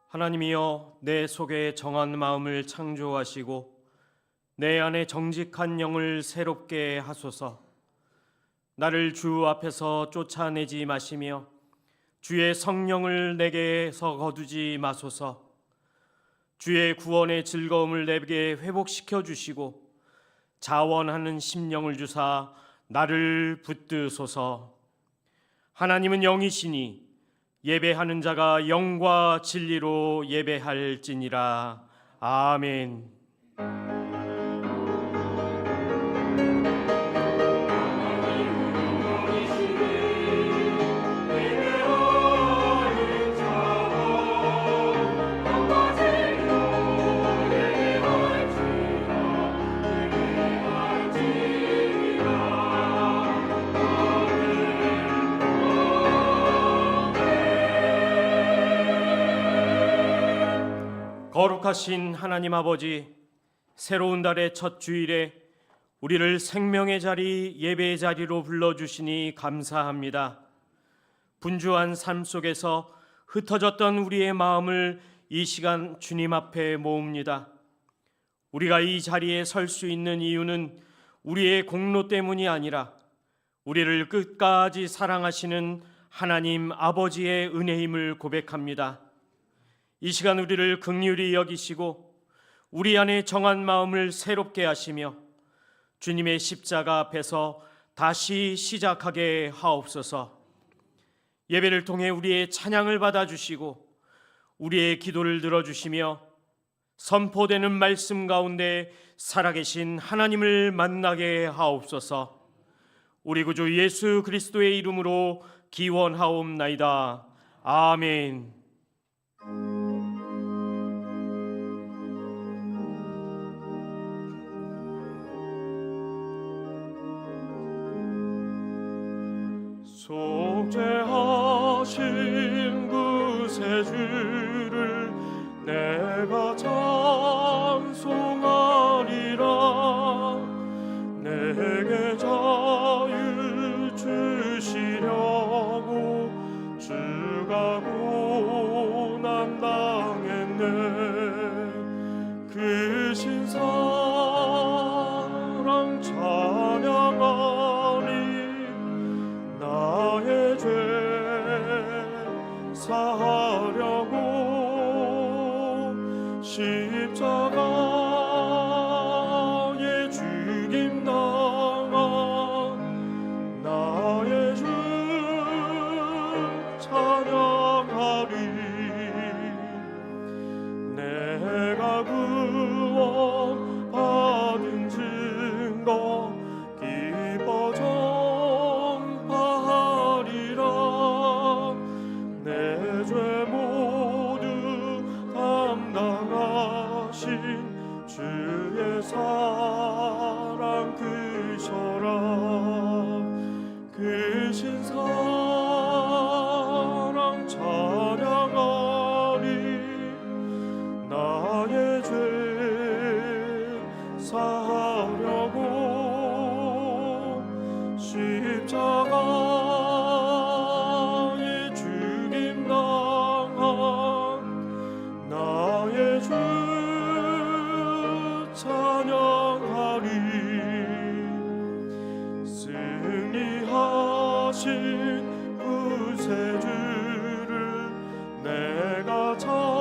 하나님이여, 내 속에 정한 마음을 창조하시고 내 안에 정직한 영을 새롭게 하소서. 나를 주 앞에서 쫓아내지 마시며 주의 성령을 내게서 거두지 마소서. 주의 구원의 즐거움을 내게 회복시켜 주시고 자원하는 심령을 주사 나를 붙드소서. 하나님은 영이시니 예배하는 자가 영과 진리로 예배할지니라. 아멘. 거룩하신 하나님 아버지, 새로운 달의 첫 주일에 우리를 생명의 자리, 예배의 자리로 불러주시니 감사합니다. 분주한 삶 속에서 흩어졌던 우리의 마음을 이 시간 주님 앞에 모읍니다. 우리가 이 자리에 설 수 있는 이유는 우리의 공로 때문이 아니라 우리를 끝까지 사랑하시는 하나님 아버지의 은혜임을 고백합니다. 이 시간 우리를 긍휼히 여기시고 우리 안에 정한 마음을 새롭게 하시며 주님의 십자가 앞에서 다시 시작하게 하옵소서. 예배를 통해 우리의 찬양을 받아주시고 우리의 기도를 들어주시며 선포되는 말씀 가운데 살아계신 하나님을 만나게 하옵소서. 우리 구주 예수 그리스도의 이름으로 기원하옵나이다. 아멘. 속죄하신 구세주를 내가 찬송하리라. 내게 자유 주시려고 주가 고난 당했네. 그 신사랑 찬양하리. 나의 죄 사하려고 십자가에 죽임 당한 나의 주 찬양하리. 내가 구원 받은 증거 기뻐 내 죄 모두 담당하신 주의 사랑 크셔라. 크신 사랑 찬양하리. 나의 죄 사하려고 십자가 찬양하리. 승리하신 구세주를 내가 찬송하리라.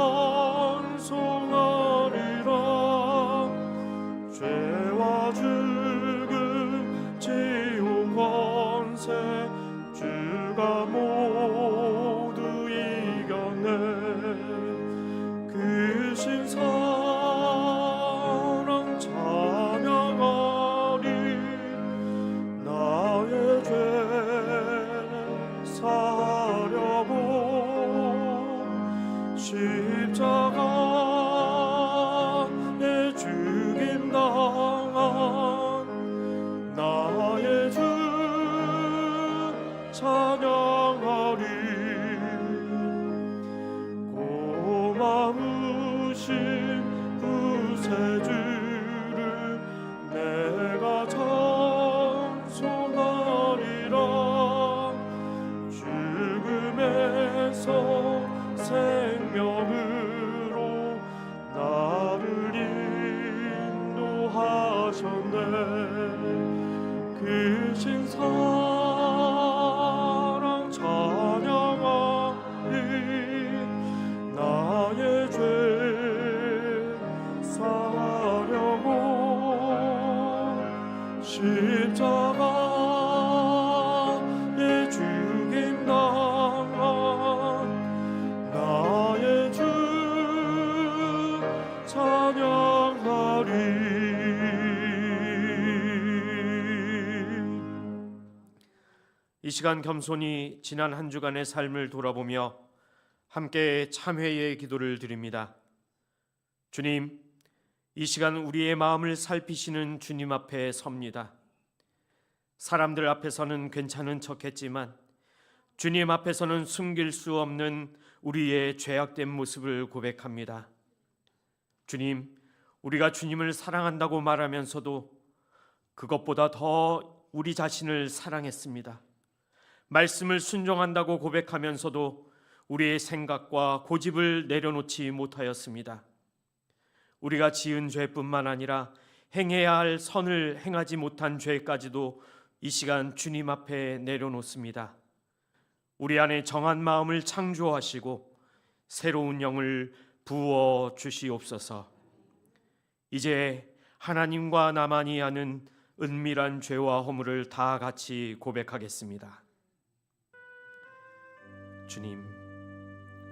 죄와 죽음 지옥 권세 주가 모두 이겨내. 그 신사랑 찬양하리. 나의 죄 사하려고 십자가에 죽임 당한 나의 주 찬양하리. 고마우신 구세주를 내가 찬송하리라. 죽음에서 생명을 크신 사랑 찬양하리. 나의 죄 사하려고 십자가에 죽임 당한 나의 주 찬양하리. 이 시간 겸손히 지난 한 주간의 삶을 돌아보며 함께 참회의 기도를 드립니다. 주님, 이 시간 우리의 마음을 살피시는 주님 앞에 섭니다. 사람들 앞에서는 괜찮은 척했지만 주님 앞에서는 숨길 수 없는 우리의 죄악된 모습을 고백합니다. 주님, 우리가 주님을 사랑한다고 말하면서도 그것보다 더 우리 자신을 사랑했습니다. 말씀을 순종한다고 고백하면서도 우리의 생각과 고집을 내려놓지 못하였습니다. 우리가 지은 죄뿐만 아니라 행해야 할 선을 행하지 못한 죄까지도 이 시간 주님 앞에 내려놓습니다. 우리 안에 정한 마음을 창조하시고 새로운 영을 부어 주시옵소서. 이제 하나님과 나만이 아는 은밀한 죄와 허물을 다 같이 고백하겠습니다. 주님,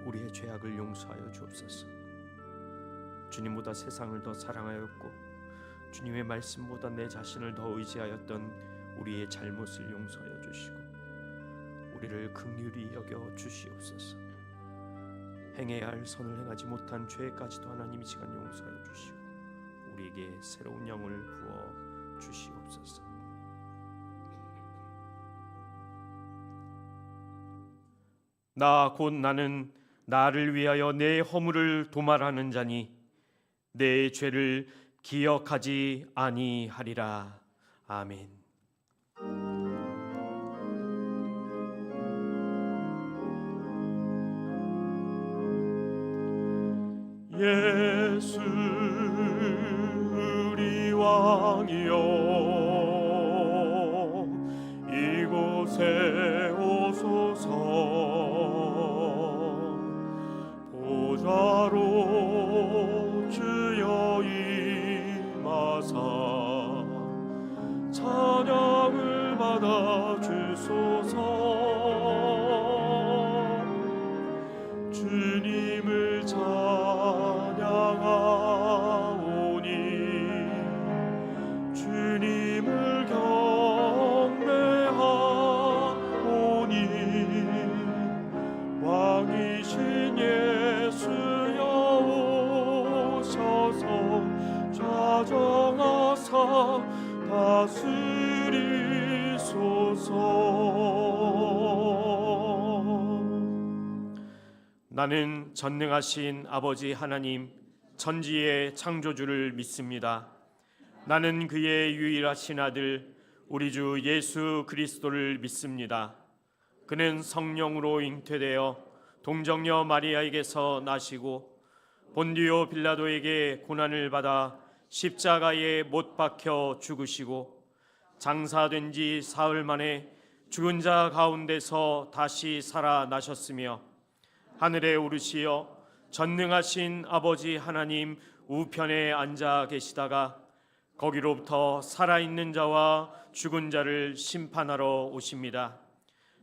우리의 죄악을 용서하여 주옵소서. 주님보다 세상을 더 사랑하였고 주님의 말씀보다 내 자신을 더 의지하였던 우리의 잘못을 용서하여 주시고 우리를 긍휼히 여겨 주시옵소서. 행해야 할 선을 행하지 못한 죄까지도 하나님 이 시간 용서하여 주시고 우리에게 새로운 영을 부어 주시옵소서. 나 곧 나는 나를 위하여 내 허물을 도말하는 자니 내 죄를 기억하지 아니하리라. 아멘. 예수 우리 왕이여, 이곳에 오소서. 보좌로 주여 임하사 찬양을 받아 주소서. 주님을 찬양하오니 주님을 경배하오니 왕이신 예수여 오셔서 좌정하사 다스리소서. 나는 전능하신 아버지 하나님 천지의 창조주를 믿습니다. 나는 그의 유일하신 아들 우리 주 예수 그리스도를 믿습니다. 그는 성령으로 잉태되어 동정녀 마리아에게서 나시고 본디오 빌라도에게 고난을 받아 십자가에 못 박혀 죽으시고 장사된 지 사흘 만에 죽은 자 가운데서 다시 살아나셨으며 하늘에 오르시어 전능하신 아버지 하나님 우편에 앉아 계시다가 거기로부터 살아있는 자와 죽은 자를 심판하러 오십니다.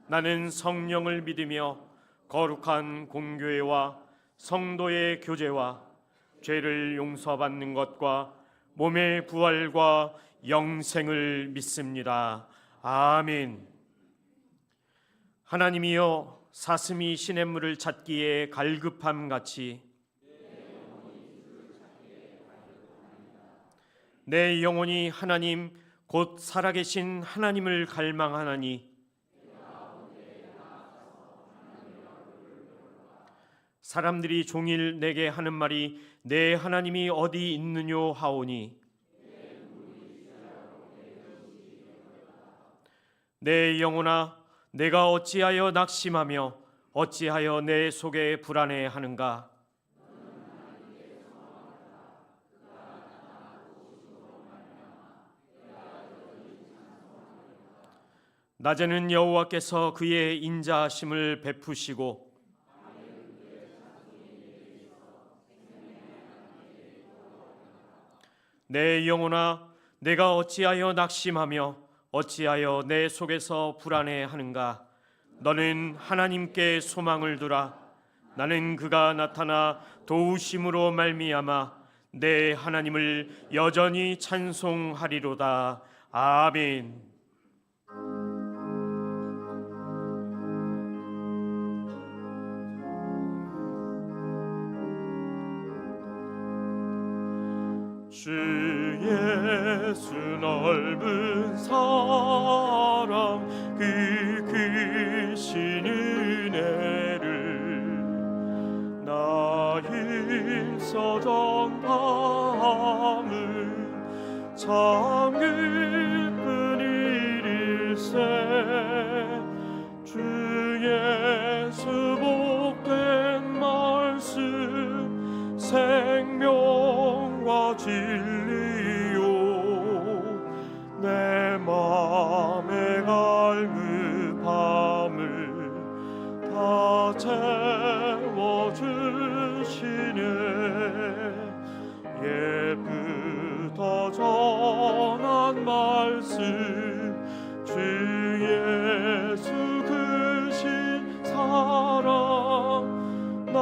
나는 성령을 믿으며 거룩한 공교회와 성도의 교제와 죄를 용서받는 것과 몸의 부활과 영생을 믿습니다. 아멘. 하나님이여, 사슴이 시냇물을 찾기에 갈급함 같이 내 영혼이 하나님 곧 살아계신 하나님을 갈망하나니 사람들이 종일 내게 하는 말이 내 하나님이 어디 있느뇨 하오니 내 영혼아, 내가 어찌하여 낙심하며 어찌하여 내 속에 불안해하는가? 낮에는 여호와께서 그의 인자하심을 베푸시고 내 영혼아 내가 어찌하여 낙심하며 어찌하여 내 속에서 불안해하는가. 너는 하나님께 소망을 두라. 나는 그가 나타나 도우심으로 말미암아 내 하나님을 여전히 찬송하리로다. 아멘. 주 예수 넓은 사랑 그 크신 은혜를 나 힘써던 밤은 참 기쁜 일일세. 주 예수 복된 말씀 생명과 진리요 내 맘에 갈그 밤을 다 채워주시네. 예부터 전한 말씀 주 예수 크신 사랑 나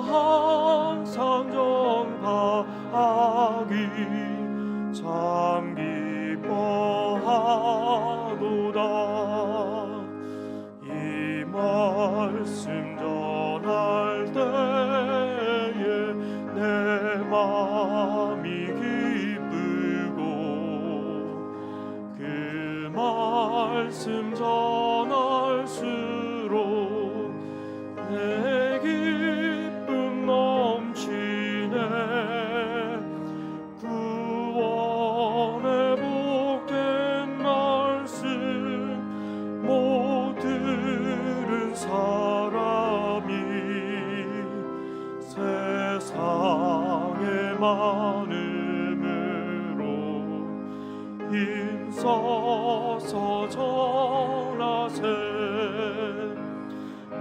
항상 전파하기 참 기뻐하도다. 이 말씀 전할 때에 내 맘이 기쁘고 그 말씀 전할수록 내 기쁨 넘치네. 구원의 복된 말씀 못 들은 사람이 세상에 많음으로 힘써서 전하세.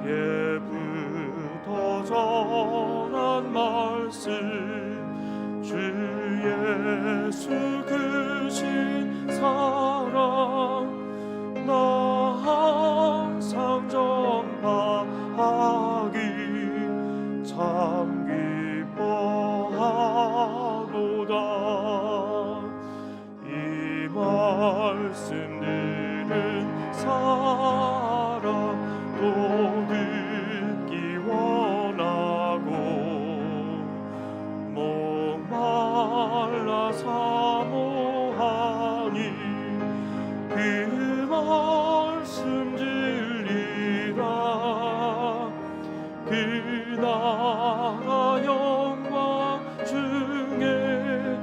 예부터 전한 말씀 주 예수 크신 사랑 나 항상 전파하기 참 기뻐하도다. 이 말씀 들은 사람 또 듣기 원하고 목말라 사모하니 그 말씀 진리라. 그 나라 영광 중에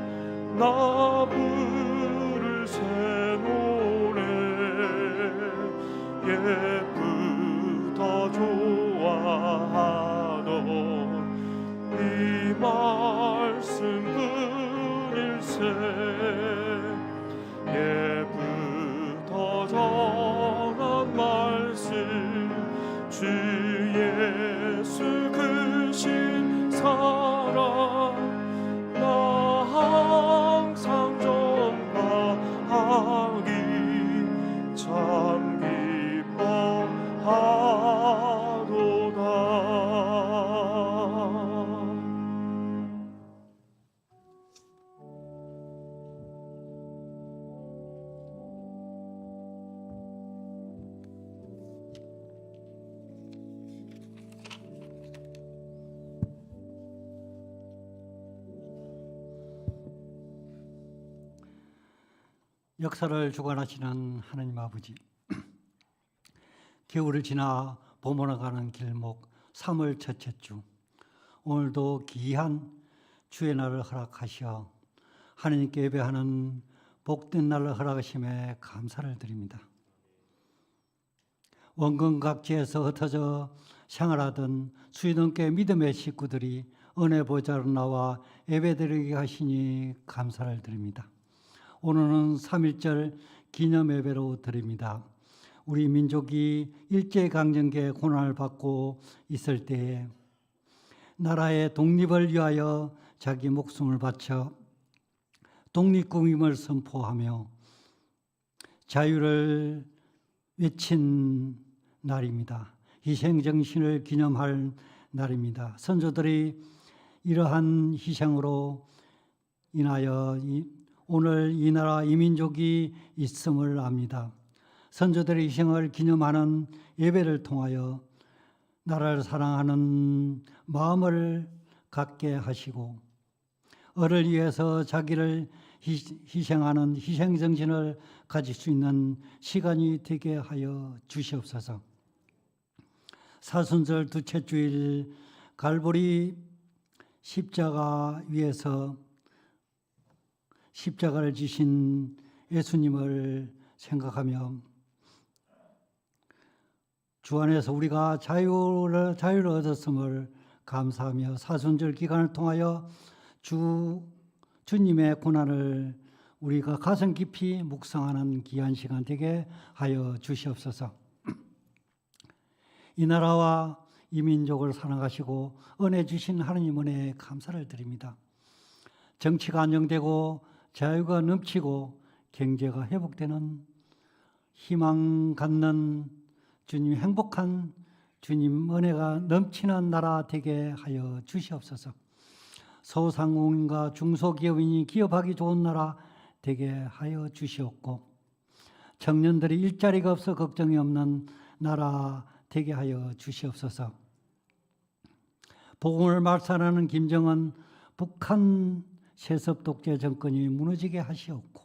나 부를 새 노래 예쁘다 좋아하던 이 말씀뿐일세. 예쁘다 전한 말씀 주 예수 크신 사랑 나 항상 전파하기 참 기뻐하도다. 역사를 주관하시는 하나님 아버지, 겨울을 지나 봄으로 가는 길목 3월 첫째 주, 오늘도 귀한 주의 날을 허락하시어 하나님께 예배하는 복된 날을 허락하심에 감사를 드립니다. 원근 각지에서 흩어져 생활하던 수위넘게 믿음의 식구들이 은혜 보좌로 나와 예배드리게 하시니 감사를 드립니다. 오늘은 3.1절 기념 예배로 드립니다. 우리 민족이 일제강점기의 고난을 받고 있을 때에 나라의 독립을 위하여 자기 목숨을 바쳐 독립국임을 선포하며 자유를 외친 날입니다. 희생정신을 기념할 날입니다. 선조들이 이러한 희생으로 인하여 오늘 이 나라 이 민족이 있음을 압니다. 선조들의 희생을 기념하는 예배를 통하여 나라를 사랑하는 마음을 갖게 하시고 을을 위해서 자기를 희생하는 희생정신을 가질 수 있는 시간이 되게 하여 주시옵소서. 사순절 두째 주일 갈보리 십자가 위에서 십자가를 지신 예수님을 생각하며 주 안에서 우리가 자유를 얻었음을 감사하며 사순절 기간을 통하여 주님의 고난을 우리가 가슴 깊이 묵상하는 귀한 시간 되게 하여 주시옵소서. 이 나라와 이 민족을 사랑하시고 은혜 주신 하느님 은혜에 감사를 드립니다. 정치가 안정되고 자유가 넘치고 경제가 회복되는 희망 갖는 주님, 행복한 주님 은혜가 넘치는 나라 되게 하여 주시옵소서. 소상공인과 중소기업인이 기업하기 좋은 나라 되게 하여 주시옵고 청년들이 일자리가 없어 걱정이 없는 나라 되게 하여 주시옵소서. 복음을 말살하는 김정은 북한 세습 독재 정권이 무너지게 하시옵고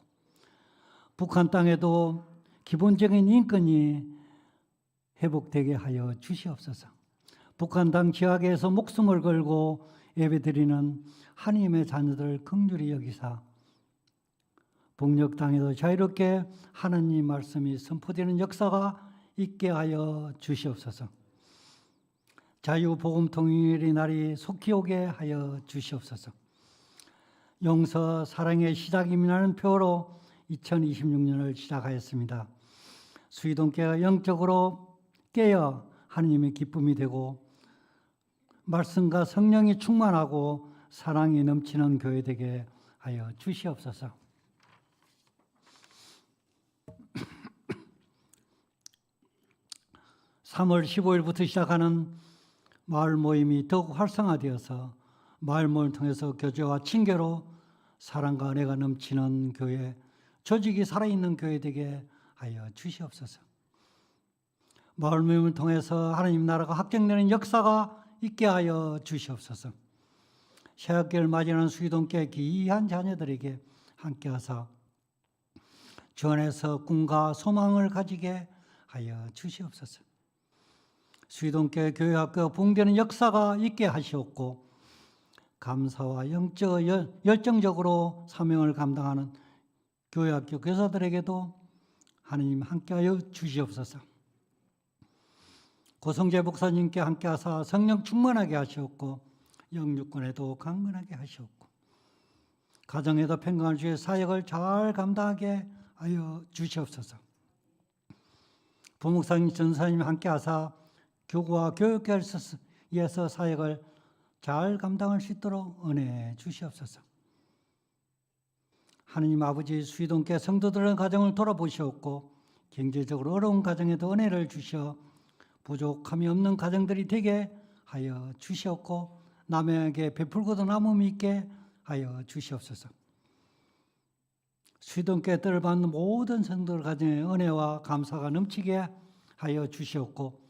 북한 땅에도 기본적인 인권이 회복되게 하여 주시옵소서. 북한 땅 지하계에서 목숨을 걸고 예배드리는 하나님의 자녀들 긍휼히 여기사 북녘 땅에도 자유롭게 하나님 말씀이 선포되는 역사가 있게 하여 주시옵소서. 자유 복음 통일의 날이 속히 오게 하여 주시옵소서. 용서 사랑의 시작임이라는 표로 2026년을 시작하였습니다. 수의동교회가 영적으로 깨어 하나님의 기쁨이 되고 말씀과 성령이 충만하고 사랑이 넘치는 교회 되게 하여 주시옵소서. (3월 15일부터) 시작하는 마을 모임이 더욱 활성화되어서 마을 모임을 통해서 교제와 친교로 사랑과 은혜가 넘치는 교회, 조직이 살아있는 교회 되게 하여 주시옵소서. 마을 모임을 통해서 하나님 나라가 확장되는 역사가 있게 하여 주시옵소서. 새학기를 맞이하는 수의동교회 귀한 자녀들에게 함께하사 주 안에서 꿈과 소망을 가지게 하여 주시옵소서. 수의동교회 교회학교 붕대는 역사가 있게 하시옵고 감사와 영적 열정적으로 사명을 감당하는 교회학교 교사들에게도 하나님 함께하여 주시옵소서. 고성재 목사님께 함께하사 성령 충만하게 하시옵고 영육권에도 강건하게 하시옵고 가정에도 평강을 주의 사역을 잘 감당하게 하여 주시옵소서. 부목사님 전사님 함께하사 교구와 교육계에서 사역을 잘 감당할 수 있도록 은혜해 주시옵소서. 하느님 아버지 수의동교회 성도들의 가정을 돌아보시옵고 경제적으로 어려운 가정에도 은혜를 주시어 부족함이 없는 가정들이 되게 하여 주시옵고 남에게 베풀고도 남음이 있게 하여 주시옵소서. 수의동교회 뜻을 받는 모든 성도들 가정에 은혜와 감사가 넘치게 하여 주시옵고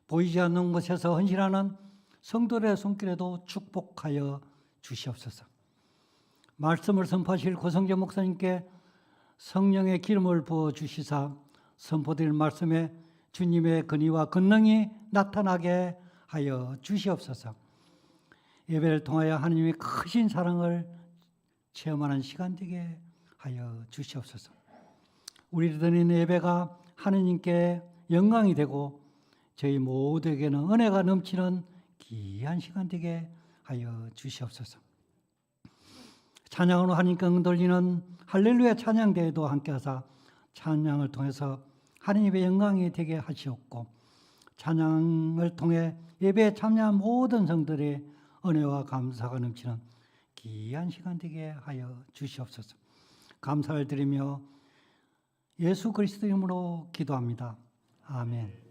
보이지 않는 곳에서 헌신하는 성도들의 손길에도 축복하여 주시옵소서. 말씀을 선포하실 고성재 목사님께 성령의 기름을 부어 주시사 선포될 말씀에 주님의 근위와 권능이 나타나게 하여 주시옵소서. 예배를 통하여 하나님의 크신 사랑을 체험하는 시간 되게 하여 주시옵소서. 우리 드리는 예배가 하나님께 영광이 되고 저희 모두에게는 은혜가 넘치는 귀한 시간 되게 하여 주시옵소서. 찬양으로 하나님께 돌리는 할렐루야 찬양대회도 함께하사 찬양을 통해서 하나님의 영광이 되게 하시옵고 찬양을 통해 예배에 참여한 모든 성들의 은혜와 감사가 넘치는 귀한 시간 되게 하여 주시옵소서. 감사를 드리며 예수 그리스도 이름으로 기도합니다. 아멘.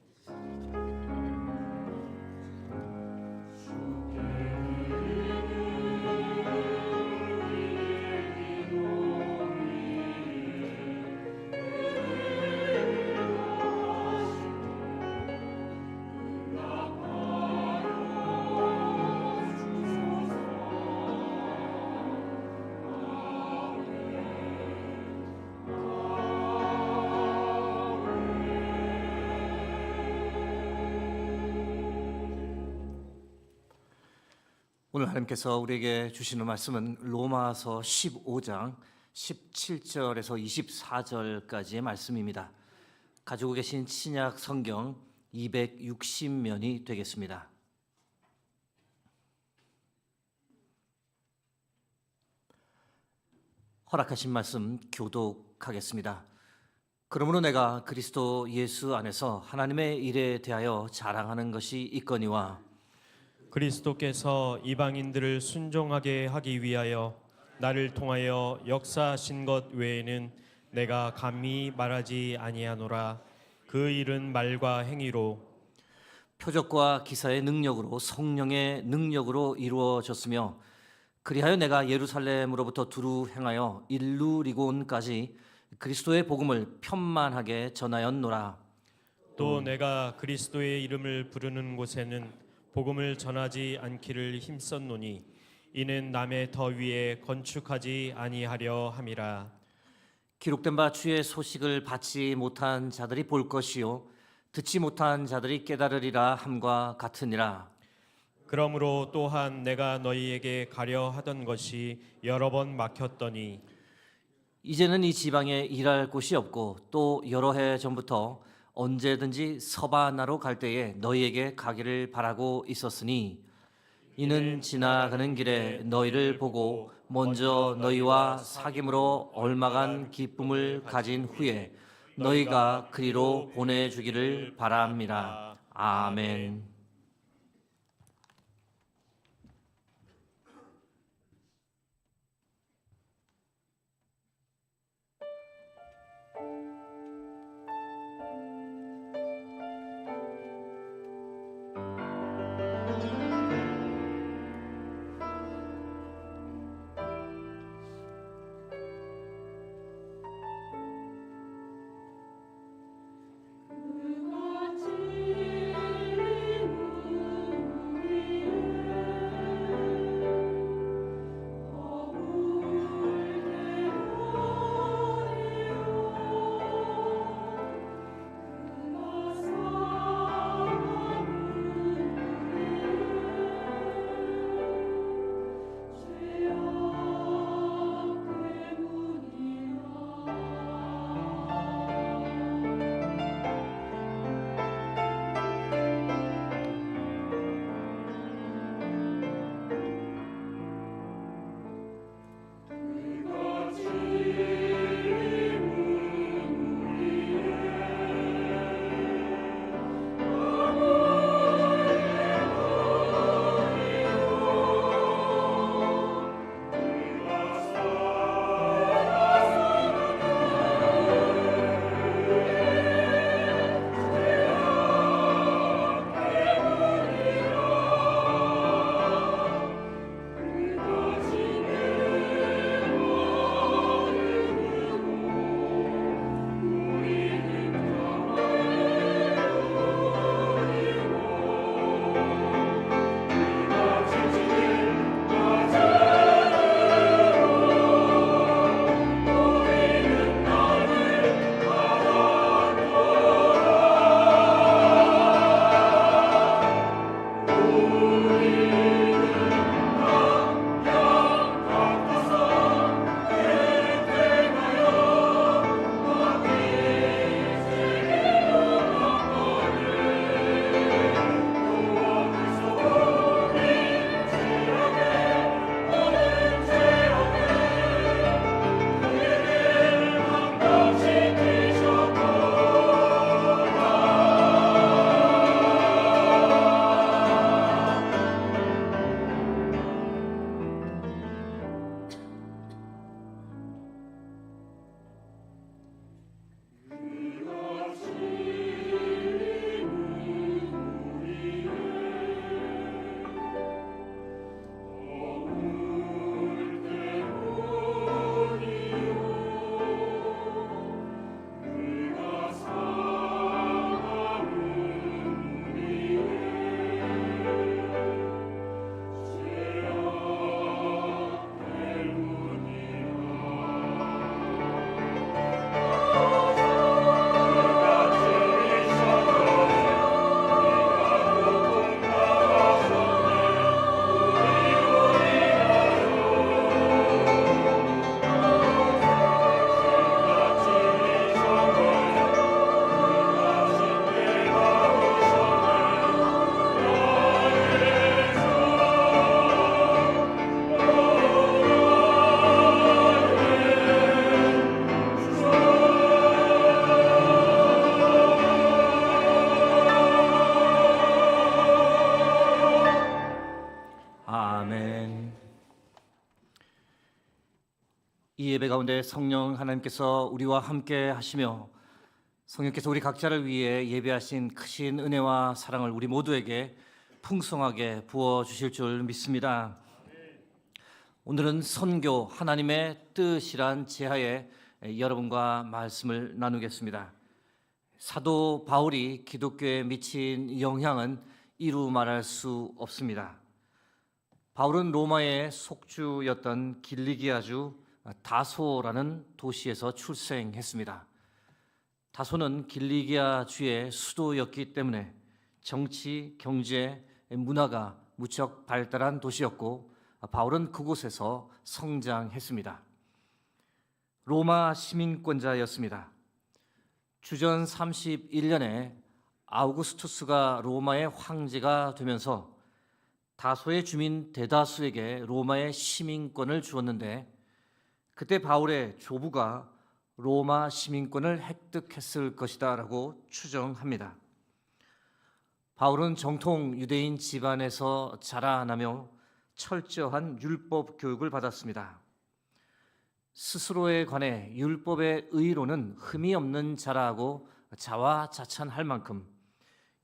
오늘 하나님께서 우리에게 주시는 말씀은 로마서 15장 17절에서 24절까지의 말씀입니다. 가지고 계신 신약 성경 260면이 되겠습니다. 허락하신 말씀 교독하겠습니다. 그러므로 내가 그리스도 예수 안에서 하나님의 일에 대하여 자랑하는 것이 있거니와 그리스도께서 이방인들을 순종하게 하기 위하여 나를 통하여 역사하신 것 외에는 내가 감히 말하지 아니하노라. 그 일은 말과 행위로 표적과 기사의 능력으로 성령의 능력으로 이루어졌으며 그리하여 내가 예루살렘으로부터 두루 행하여 일루리곤까지 그리스도의 복음을 편만하게 전하였노라. 또 내가 그리스도의 이름을 부르는 곳에는 복음을 전하지 않기를 힘썼노니 이는 남의 더 위에 건축하지 아니하려 함이라. 기록된 바 주의 소식을 받지 못한 자들이 볼 것이요 듣지 못한 자들이 깨달으리라 함과 같으니라. 그러므로 또한 내가 너희에게 가려 하던 것이 여러 번 막혔더니 이제는 이 지방에 일할 곳이 없고 또 여러 해 전부터 언제든지 서바나로 갈 때에 너희에게 가기를 바라고 있었으니 이는 지나가는 길에 너희를 보고 먼저 너희와 사귐으로 얼마간 기쁨을 가진 후에 너희가 그리로 보내주기를 바랍니다. 아멘. 이 예배 가운데 성령 하나님께서 우리와 함께 하시며 성령께서 우리 각자를 위해 예배하신 크신 은혜와 사랑을 우리 모두에게 풍성하게 부어 주실 줄 믿습니다. 오늘은 선교 하나님의 뜻이란 제하에 여러분과 말씀을 나누겠습니다. 사도 바울이 기독교에 미친 영향은 이루 말할 수 없습니다. 바울은 로마의 속주였던 길리기아주 다소라는 도시에서 출생했습니다. 다소는 길리기아주의 수도였기 때문에 정치, 경제, 문화가 무척 발달한 도시였고 바울은 그곳에서 성장했습니다. 로마 시민권자였습니다. 주전 31년에 아우구스투스가 로마의 황제가 되면서 다소의 주민 대다수에게 로마의 시민권을 주었는데 그때 바울의 조부가 로마 시민권을 획득했을 것이다라고 추정합니다. 바울은 정통 유대인 집안에서 자라나며 철저한 율법 교육을 받았습니다. 스스로에 관해 율법의 의로는 흠이 없는 자라고 자화자찬할 만큼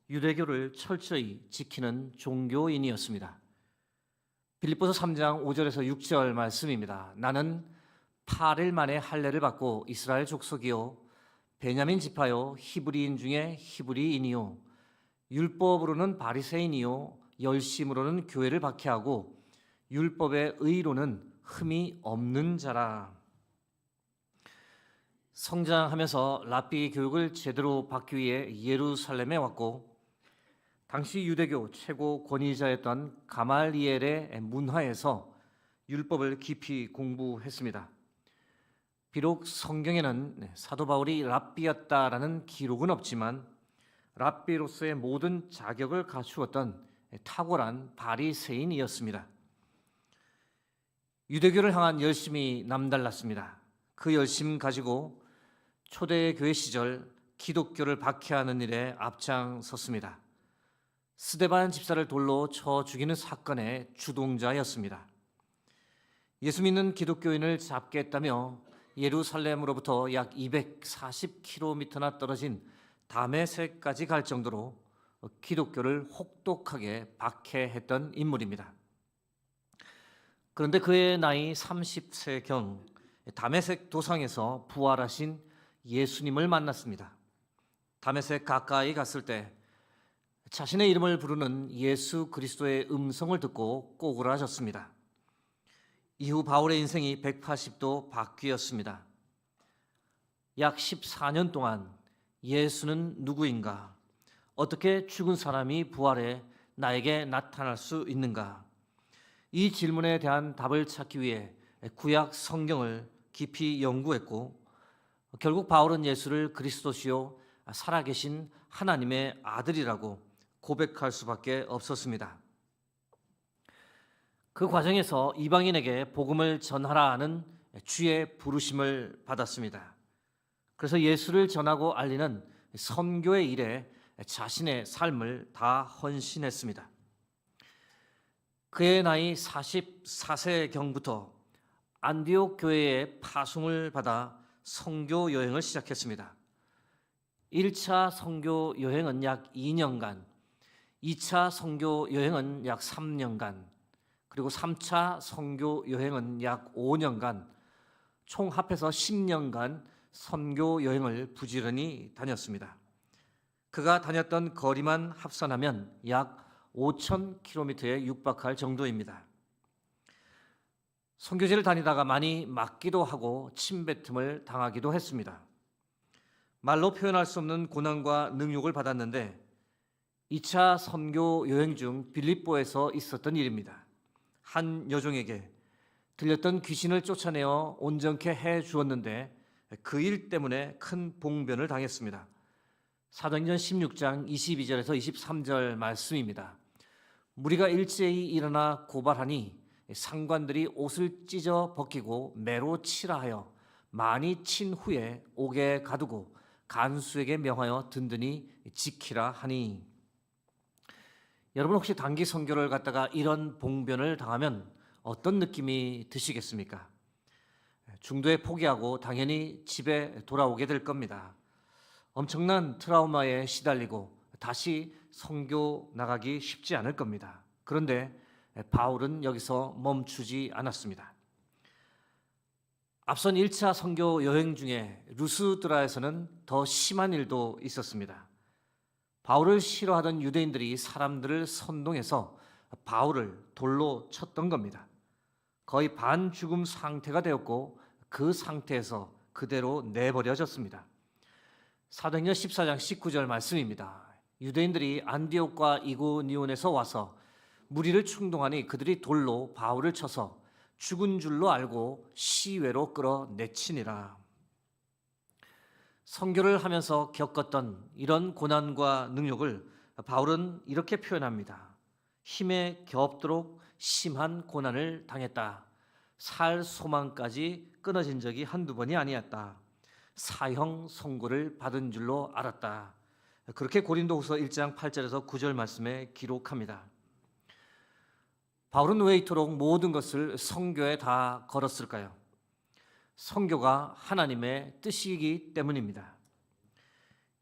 유대교를 철저히 지키는 종교인이었습니다. 빌립보서 3장 5절에서 6절 말씀입니다. 나는 8일 만에 할례를 받고 이스라엘 족속이요 베냐민 지파요 히브리인 중에 히브리인이요 율법으로는 바리새인이요 열심으로는 교회를 박해하고 율법의 의로는 흠이 없는 자라. 성장하면서 랍비 교육을 제대로 받기 위해 예루살렘에 왔고 당시 유대교 최고 권위자였던 가말리엘의 문화에서 율법을 깊이 공부했습니다. 비록 성경에는 사도 바울이 랍비였다라는 기록은 없지만 랍비로서의 모든 자격을 갖추었던 탁월한 바리새인이었습니다. 유대교를 향한 열심이 남달랐습니다. 그 열심 가지고 초대교회 시절 기독교를 박해하는 일에 앞장섰습니다. 스데반 집사를 돌로 쳐 죽이는 사건의 주동자였습니다. 예수 믿는 기독교인을 잡겠다며 예루살렘으로부터 약 240km나 떨어진 다메섹까지 갈 정도로 기독교를 혹독하게 박해했던 인물입니다. 그런데 그의 나이 30세경 다메섹 도상에서 부활하신 예수님을 만났습니다. 다메섹 가까이 갔을 때 자신의 이름을 부르는 예수 그리스도의 음성을 듣고 꼬그라졌습니다. 이후 바울의 인생이 180도 바뀌었습니다. 약 14년 동안 예수는 누구인가? 어떻게 죽은 사람이 부활해 나에게 나타날 수 있는가? 이 질문에 대한 답을 찾기 위해 구약 성경을 깊이 연구했고 결국 바울은 예수를 그리스도시요 살아계신 하나님의 아들이라고 고백할 수밖에 없었습니다. 그 과정에서 이방인에게 복음을 전하라는 주의 부르심을 받았습니다. 그래서 예수를 전하고 알리는 선교의 일에 자신의 삶을 다 헌신했습니다. 그의 나이 44세경부터 안디옥 교회의 파송을 받아 선교 여행을 시작했습니다. 1차 선교 여행은 약 2년간, 2차 선교 여행은 약 3년간, 그리고 3차 선교 여행은 약 5년간, 총 합해서 10년간 선교 여행을 부지런히 다녔습니다. 그가 다녔던 거리만 합산하면 약 5,000km에 육박할 정도입니다. 선교지를 다니다가 많이 맞기도 하고 침뱉음을 당하기도 했습니다. 말로 표현할 수 없는 고난과 능욕을 받았는데 2차 선교 여행 중 빌립보에서 있었던 일입니다. 한 여종에게 들렸던 귀신을 쫓아내어 온전케 해 주었는데 그 일 때문에 큰 봉변을 당했습니다. 사도행전 16장 22절에서 23절 말씀입니다. 무리가 일제히 일어나 고발하니 상관들이 옷을 찢어 벗기고 매로 치라 하여 많이 친 후에 옥에 가두고 간수에게 명하여 든든히 지키라 하니. 여러분 혹시 단기 선교를 갔다가 이런 봉변을 당하면 어떤 느낌이 드시겠습니까? 중도에 포기하고 당연히 집에 돌아오게 될 겁니다. 엄청난 트라우마에 시달리고 다시 선교 나가기 쉽지 않을 겁니다. 그런데 바울은 여기서 멈추지 않았습니다. 앞선 1차 선교 여행 중에 루스드라에서는 더 심한 일도 있었습니다. 바울을 싫어하던 유대인들이 사람들을 선동해서 바울을 돌로 쳤던 겁니다. 거의 반죽음 상태가 되었고 그 상태에서 그대로 내버려졌습니다. 사도행전 14장 19절 말씀입니다. 유대인들이 안디옥과 이고니온에서 와서 무리를 충동하니 그들이 돌로 바울을 쳐서 죽은 줄로 알고 시외로 끌어내치니라. 선교를 하면서 겪었던 이런 고난과 능력을 바울은 이렇게 표현합니다. 힘에 겹도록 심한 고난을 당했다. 살 소망까지 끊어진 적이 한두 번이 아니었다. 사형 선고를 받은 줄로 알았다. 그렇게 고린도후서 1장 8절에서 9절 말씀에 기록합니다. 바울은 왜 이토록 모든 것을 선교에 다 걸었을까요? 선교가 하나님의 뜻이기 때문입니다.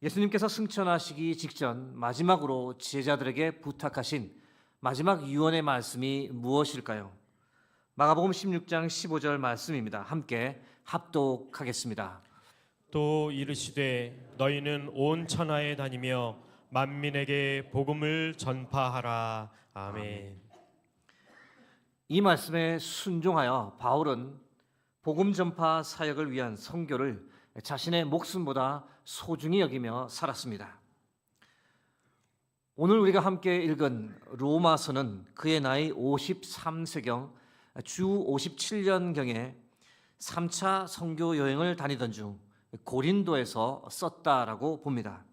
예수님께서 승천하시기 직전 마지막으로 제자들에게 부탁하신 마지막 유언의 말씀이 무엇일까요? 마가복음 16장 15절 말씀입니다. 함께 합독하겠습니다. 또 이르시되 너희는 온 천하에 다니며 만민에게 복음을 전파하라. 아멘. 이 말씀에 순종하여 바울은 복음 전파 사역을 위한 선교를 자신의 목숨보다 소중히 여기며 살았습니다. 오늘 우리가 함께 읽은 로마서는 그의 나이 53세경 주 57년경에 3차 선교 여행을 다니던 중 고린도에서 썼다라고 봅니다.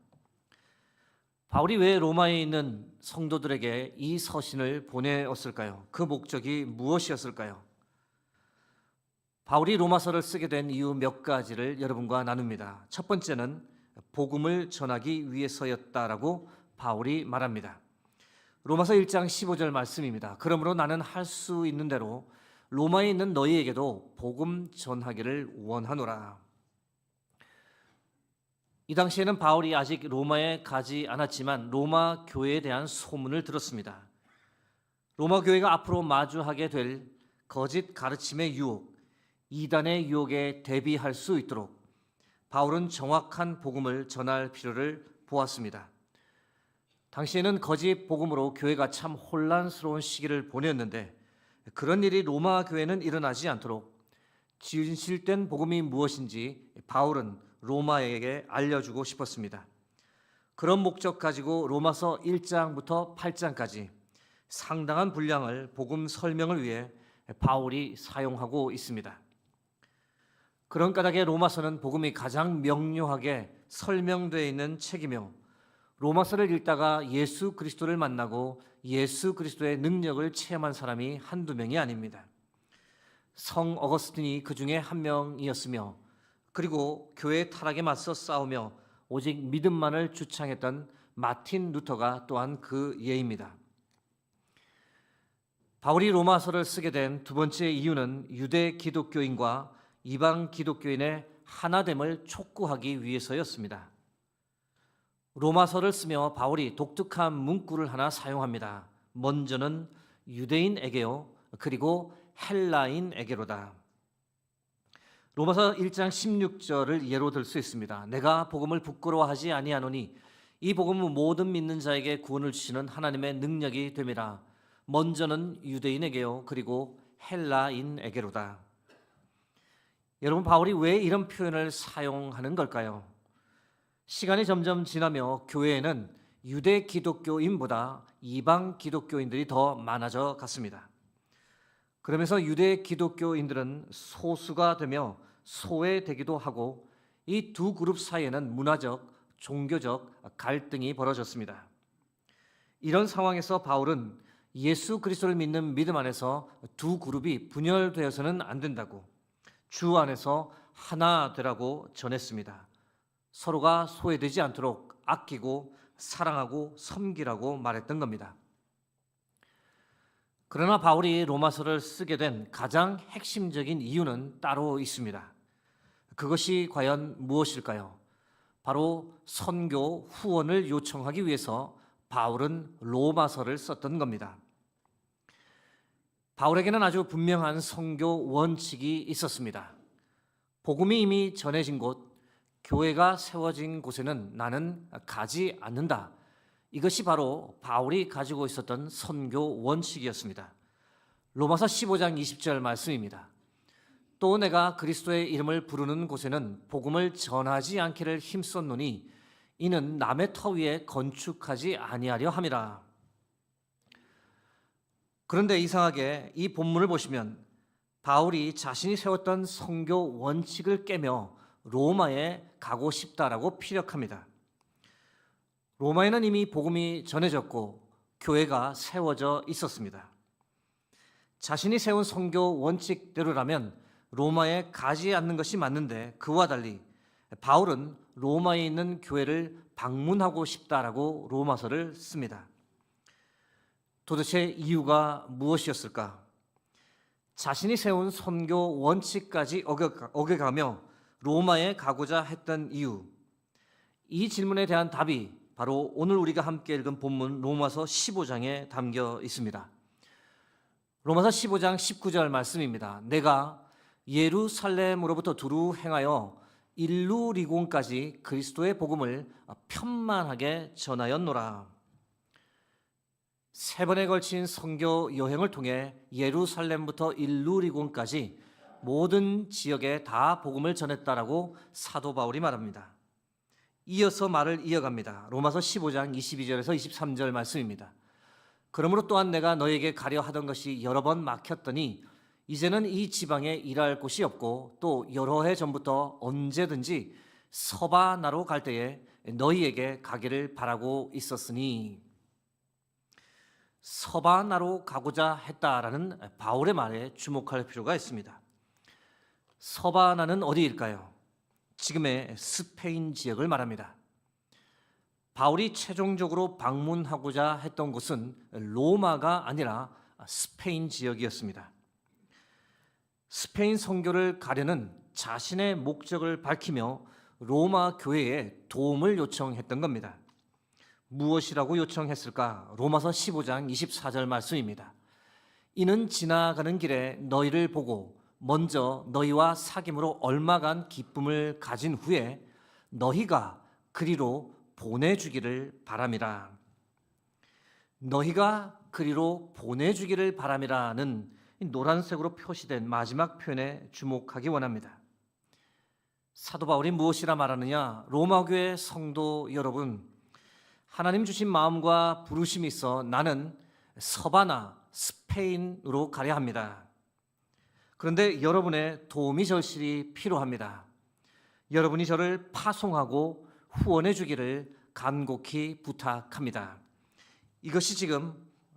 바울이 왜 로마에 있는 성도들에게 이 서신을 보내었을까요? 그 목적이 무엇이었을까요? 바울이 로마서를 쓰게 된 이유 몇 가지를 여러분과 나눕니다. 첫 번째는 복음을 전하기 위해서였다라고 바울이 말합니다. 로마서 1장 15절 말씀입니다. 그러므로 나는 할 수 있는 대로 로마에 있는 너희에게도 복음 전하기를 원하노라. 이 당시에는 바울이 아직 로마에 가지 않았지만 로마 교회에 대한 소문을 들었습니다. 로마 교회가 앞으로 마주하게 될 거짓 가르침의 유혹, 이단의 유혹에 대비할 수 있도록 바울은 정확한 복음을 전할 필요를 보았습니다. 당시에는 거짓 복음으로 교회가 참 혼란스러운 시기를 보냈는데 그런 일이 로마 교회는 일어나지 않도록 진실된 복음이 무엇인지 바울은 로마에게 알려주고 싶었습니다. 그런 목적 가지고 로마서 1장부터 8장까지 상당한 분량을 복음 설명을 위해 바울이 사용하고 있습니다. 그런 까닭에 로마서는 복음이 가장 명료하게 설명되어 있는 책이며 로마서를 읽다가 예수 그리스도를 만나고 예수 그리스도의 능력을 체험한 사람이 한두 명이 아닙니다. 성 어거스틴이 그 중에 한 명이었으며 그리고 교회의 타락에 맞서 싸우며 오직 믿음만을 주창했던 마틴 루터가 또한 그 예입니다. 바울이 로마서를 쓰게 된 두 번째 이유는 유대 기독교인과 이방 기독교인의 하나됨을 촉구하기 위해서였습니다. 로마서를 쓰며 바울이 독특한 문구를 하나 사용합니다. 먼저는 유대인에게요, 그리고 헬라인에게로다. 로마서 1장 16절을 예로 들 수 있습니다. 내가 복음을 부끄러워하지 아니하노니 이 복음은 모든 믿는 자에게 구원을 주시는 하나님의 능력이 됨이라. 먼저는 유대인에게요, 그리고 헬라인에게로다. 여러분, 바울이 왜 이런 표현을 사용하는 걸까요? 시간이 점점 지나며 교회에는 유대 기독교인보다 이방 기독교인들이 더 많아져 갔습니다. 그러면서 유대 기독교인들은 소수가 되며 소외되기도 하고 이 두 그룹 사이에는 문화적, 종교적 갈등이 벌어졌습니다. 이런 상황에서 바울은 예수 그리스도를 믿는 믿음 안에서 두 그룹이 분열되어서는 안 된다고, 주 안에서 하나 되라고 전했습니다. 서로가 소외되지 않도록 아끼고 사랑하고 섬기라고 말했던 겁니다. 그러나 바울이 로마서를 쓰게 된 가장 핵심적인 이유는 따로 있습니다. 그것이 과연 무엇일까요? 바로 선교 후원을 요청하기 위해서 바울은 로마서를 썼던 겁니다. 바울에게는 아주 분명한 선교 원칙이 있었습니다. 복음이 이미 전해진 곳, 교회가 세워진 곳에는 나는 가지 않는다. 이것이 바로 바울이 가지고 있었던 선교 원칙이었습니다. 로마서 15장 20절 말씀입니다. 또 내가 그리스도의 이름을 부르는 곳에는 복음을 전하지 않기를 힘썼노니 이는 남의 터 위에 건축하지 아니하려 함이라. 그런데 이상하게 이 본문을 보시면 바울이 자신이 세웠던 선교 원칙을 깨며 로마에 가고 싶다라고 피력합니다. 로마에는 이미 복음이 전해졌고 교회가 세워져 있었습니다. 자신이 세운 선교 원칙대로라면 로마에 가지 않는 것이 맞는데 그와 달리 바울은 로마에 있는 교회를 방문하고 싶다라고 로마서를 씁니다. 도대체 이유가 무엇이었을까? 자신이 세운 선교 원칙까지 어겨가며 로마에 가고자 했던 이유, 이 질문에 대한 답이 바로 오늘 우리가 함께 읽은 본문 로마서 15장에 담겨 있습니다. 로마서 15장 19절 말씀입니다. 내가 예루살렘으로부터 두루 행하여 일루리곤까지 그리스도의 복음을 편만하게 전하였노라. 3번에 걸친 선교 여행을 통해 예루살렘부터 일루리곤까지 모든 지역에 다 복음을 전했다라고 사도 바울이 말합니다. 이어서 말을 이어갑니다. 로마서 15장 22절에서 23절 말씀입니다. 그러므로 또한 내가 너에게 가려 하던 것이 여러 번 막혔더니 이제는 이 지방에 일할 곳이 없고 또 여러 해 전부터 언제든지 서바나로 갈 때에 너희에게 가기를 바라고 있었으니, 서바나로 가고자 했다라는 바울의 말에 주목할 필요가 있습니다. 서바나는 어디일까요? 지금의 스페인 지역을 말합니다. 바울이 최종적으로 방문하고자 했던 곳은 로마가 아니라 스페인 지역이었습니다. 스페인 선교를 가려는 자신의 목적을 밝히며 로마 교회에 도움을 요청했던 겁니다. 무엇이라고 요청했을까? 로마서 15장 24절 말씀입니다. 이는 지나가는 길에 너희를 보고 먼저 너희와 사귐으로 얼마간 기쁨을 가진 후에 너희가 그리로 보내주기를 바람이라. 너희가 그리로 보내주기를 바람이라는 노란색으로 표시된 마지막 표현에 주목하기 원합니다. 사도 바울이 무엇이라 말하느냐? 로마 교회 성도 여러분, 하나님 주신 마음과 부르심이 있어 나는 서바나, 스페인으로 가려 합니다. 그런데 여러분의 도움이 절실히 필요합니다. 여러분이 저를 파송하고 후원해 주기를 간곡히 부탁합니다. 이것이 지금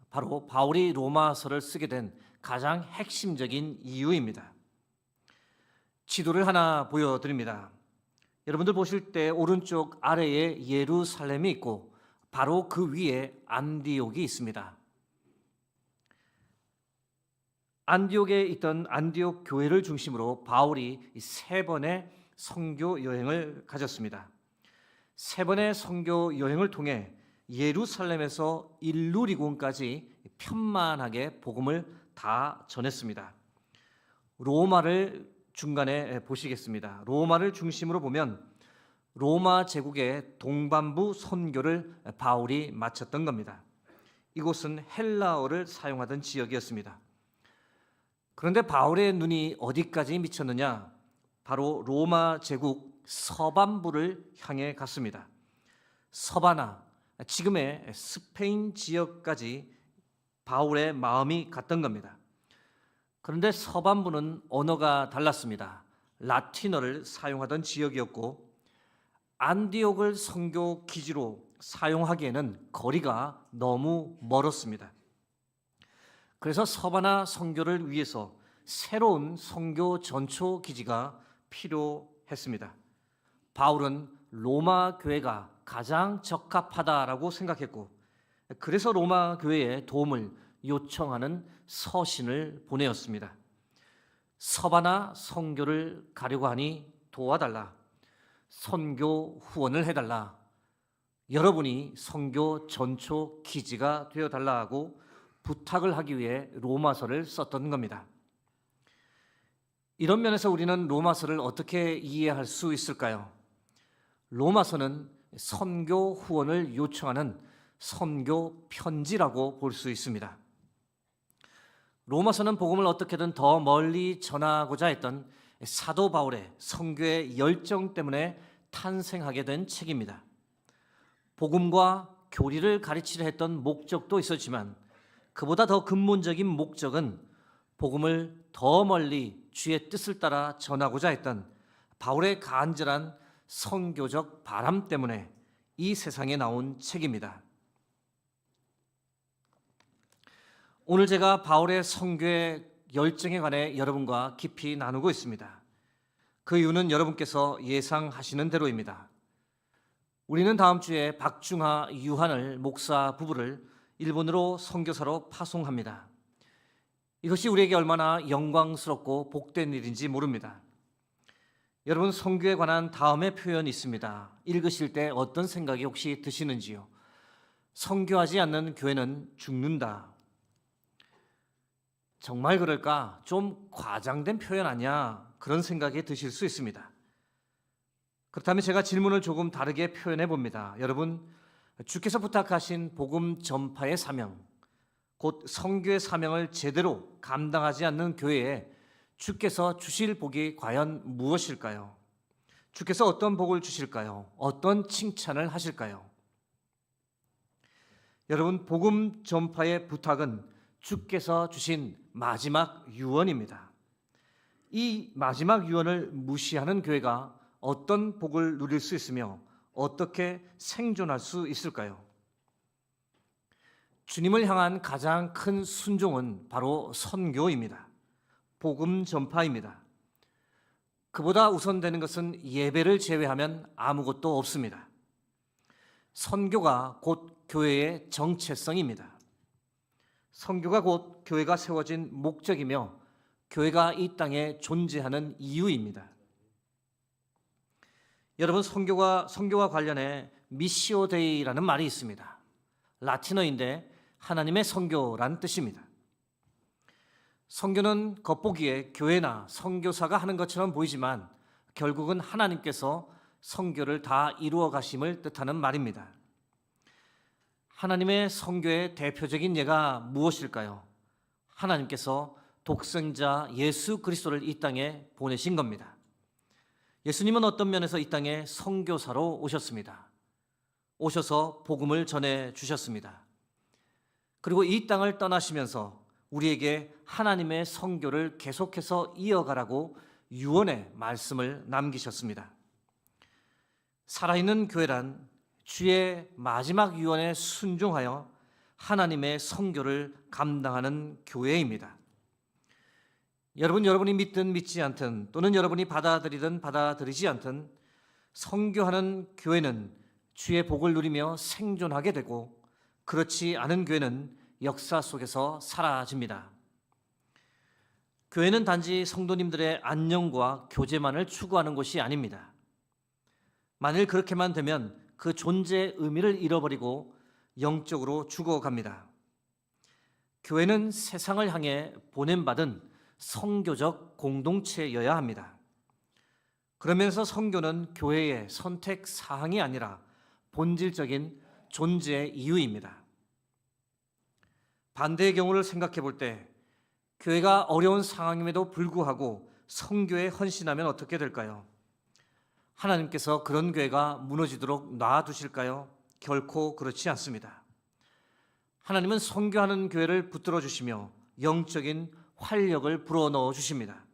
바로 바울이 로마서를 쓰게 된 가장 핵심적인 이유입니다. 지도를 하나 보여드립니다. 여러분들 보실 때 오른쪽 아래에 예루살렘이 있고 바로 그 위에 안디옥이 있습니다. 안디옥에 있던 안디옥 교회를 중심으로 바울이 3번의 선교 여행을 가졌습니다. 3번의 선교 여행을 통해 예루살렘에서 일루리곤까지 편만하게 복음을 다 전했습니다. 로마를 중간에 보시겠습니다. 로마를 중심으로 보면 로마 제국의 동반부 선교를 바울이 마쳤던 겁니다. 이곳은 헬라어를 사용하던 지역이었습니다. 그런데 바울의 눈이 어디까지 미쳤느냐? 바로 로마 제국 서반부를 향해 갔습니다. 서바나, 지금의 스페인 지역까지 바울의 마음이 갔던 겁니다. 그런데 서반부는 언어가 달랐습니다. 라틴어를 사용하던 지역이었고 안디옥을 선교 기지로 사용하기에는 거리가 너무 멀었습니다. 그래서 서바나 선교를 위해서 새로운 선교 전초 기지가 필요했습니다. 바울은 로마 교회가 가장 적합하다라고 생각했고 그래서 로마 교회에 도움을 요청하는 서신을 보내었습니다. 서바나 선교를 가려고 하니 도와달라. 선교 후원을 해달라. 여러분이 선교 전초 기지가 되어달라 하고 부탁을 하기 위해 로마서를 썼던 겁니다. 이런 면에서 우리는 로마서를 어떻게 이해할 수 있을까요? 로마서는 선교 후원을 요청하는 선교 편지라고 볼 수 있습니다. 로마서는 복음을 어떻게든 더 멀리 전하고자 했던 사도 바울의 선교의 열정 때문에 탄생하게 된 책입니다. 복음과 교리를 가르치려 했던 목적도 있었지만 그보다 더 근본적인 목적은 복음을 더 멀리 주의 뜻을 따라 전하고자 했던 바울의 간절한 선교적 바람 때문에 이 세상에 나온 책입니다. 오늘 제가 바울의 선교의 열정에 관해 여러분과 깊이 나누고 있습니다. 그 이유는 여러분께서 예상하시는 대로입니다. 우리는 다음 주에 박중하, 유한을 목사 부부를 일본으로 선교사로 파송합니다. 이것이 우리에게 얼마나 영광스럽고 복된 일인지 모릅니다. 여러분, 선교에 관한 다음의 표현이 있습니다. 읽으실 때 어떤 생각이 혹시 드시는지요? 선교하지 않는 교회는 죽는다. 정말 그럴까? 좀 과장된 표현 아니야? 그런 생각이 드실 수 있습니다. 그렇다면 제가 질문을 조금 다르게 표현해 봅니다. 여러분, 주께서 부탁하신 복음 전파의 사명, 곧 선교의 사명을 제대로 감당하지 않는 교회에 주께서 주실 복이 과연 무엇일까요? 주께서 어떤 복을 주실까요? 어떤 칭찬을 하실까요? 여러분, 복음 전파의 부탁은 주께서 주신 마지막 유언입니다. 이 마지막 유언을 무시하는 교회가 어떤 복을 누릴 수 있으며 어떻게 생존할 수 있을까요? 주님을 향한 가장 큰 순종은 바로 선교입니다. 복음 전파입니다. 그보다 우선되는 것은 예배를 제외하면 아무것도 없습니다. 선교가 곧 교회의 정체성입니다. 선교가 곧 교회가 세워진 목적이며 교회가 이 땅에 존재하는 이유입니다. 여러분, 선교와 관련해 미시오 데이라는 말이 있습니다. 라틴어인데 하나님의 선교란 뜻입니다. 선교는 겉보기에 교회나 선교사가 하는 것처럼 보이지만 결국은 하나님께서 선교를 다 이루어 가심을 뜻하는 말입니다. 하나님의 선교의 대표적인 예가 무엇일까요? 하나님께서 독생자 예수 그리스도를 이 땅에 보내신 겁니다. 예수님은 어떤 면에서 이 땅에 선교사로 오셨습니다. 오셔서 복음을 전해 주셨습니다. 그리고 이 땅을 떠나시면서 우리에게 하나님의 선교를 계속해서 이어가라고 유언의 말씀을 남기셨습니다. 살아있는 교회란 주의 마지막 유언에 순종하여 하나님의 선교를 감당하는 교회입니다. 여러분이 믿든 믿지 않든 또는 여러분이 받아들이든 받아들이지 않든 선교하는 교회는 주의 복을 누리며 생존하게 되고 그렇지 않은 교회는 역사 속에서 사라집니다. 교회는 단지 성도님들의 안녕과 교제만을 추구하는 곳이 아닙니다. 만일 그렇게만 되면 그 존재의 의미를 잃어버리고 영적으로 죽어갑니다. 교회는 세상을 향해 보냄받은 선교적 공동체여야 합니다. 그러면서 선교는 교회의 선택 사항이 아니라 본질적인 존재 이유입니다. 반대의 경우를 생각해 볼 때 교회가 어려운 상황임에도 불구하고 선교에 헌신하면 어떻게 될까요? 하나님께서 그런 교회가 무너지도록 놔두실까요? 결코 그렇지 않습니다. 하나님은 선교하는 교회를 붙들어 주시며 영적인 활력을 불어넣어 주십니다.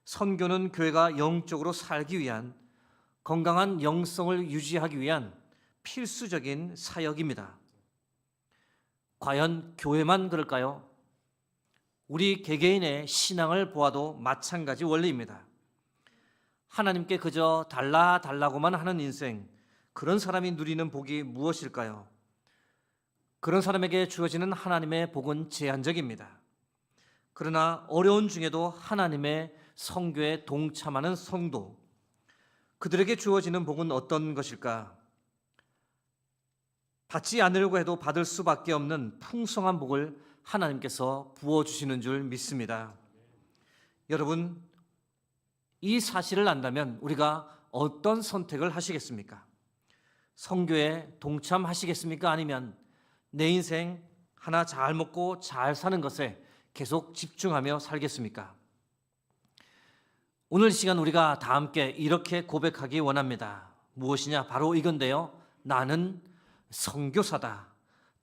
선교는 교회가 영적으로 살기 위한 건강한 영성을 유지하기 위한 필수적인 사역입니다. 과연 교회만 그럴까요? 우리 개개인의 신앙을 보아도 마찬가지 원리입니다. 하나님께 그저 달라고만 하는 인생, 그런 사람이 누리는 복이 무엇일까요? 그런 사람에게 주어지는 하나님의 복은 제한적입니다. 그러나 어려운 중에도 하나님의 선교에 동참하는 성도, 그들에게 주어지는 복은 어떤 것일까? 받지 않으려고 해도 받을 수밖에 없는 풍성한 복을 하나님께서 부어주시는 줄 믿습니다. 여러분, 이 사실을 안다면 우리가 어떤 선택을 하시겠습니까? 선교에 동참하시겠습니까? 아니면 내 인생 하나 잘 먹고 잘 사는 것에 계속 집중하며 살겠습니까? 오늘 이 시간 우리가 다 함께 이렇게 고백하기 원합니다. 무엇이냐? 바로 이건데요. 나는 선교사다.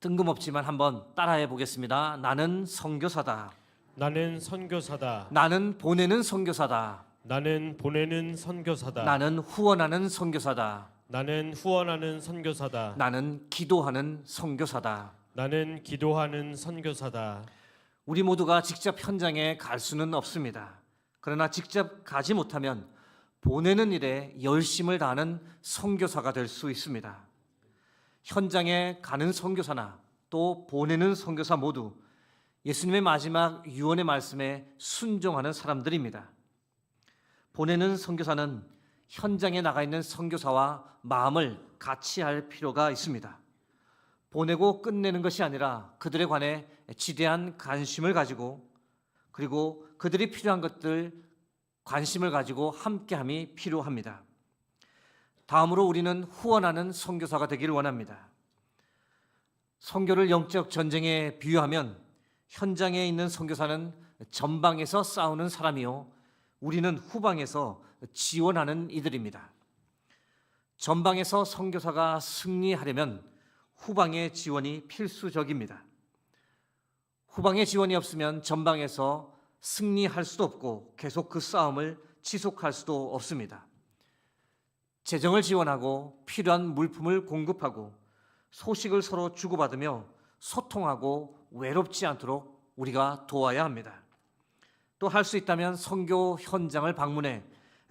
뜬금없지만 한번 따라해 보겠습니다. 나는 선교사다. 나는 선교사다. 나는 보내는 선교사다. 나는 보내는 선교사다. 나는 후원하는 선교사다. 나는 후원하는 선교사다. 나는 기도하는 선교사다. 나는 기도하는 선교사다. 우리 모두가 직접 현장에 갈 수는 없습니다. 그러나 직접 가지 못하면 보내는 일에 열심을 다하는 선교사가 될 수 있습니다. 현장에 가는 선교사나 또 보내는 선교사 모두 예수님의 마지막 유언의 말씀에 순종하는 사람들입니다. 보내는 선교사는 현장에 나가 있는 선교사와 마음을 같이 할 필요가 있습니다. 보내고 끝내는 것이 아니라 그들에 관해 지대한 관심을 가지고 그리고 그들이 필요한 것들 관심을 가지고 함께함이 필요합니다. 다음으로 우리는 후원하는 선교사가 되기를 원합니다. 선교를 영적 전쟁에 비유하면 현장에 있는 선교사는 전방에서 싸우는 사람이요 우리는 후방에서 지원하는 이들입니다. 전방에서 선교사가 승리하려면 후방의 지원이 필수적입니다. 후방의 지원이 없으면 전방에서 승리할 수도 없고 계속 그 싸움을 지속할 수도 없습니다. 재정을 지원하고 필요한 물품을 공급하고 소식을 서로 주고받으며 소통하고 외롭지 않도록 우리가 도와야 합니다. 또 할 수 있다면 선교 현장을 방문해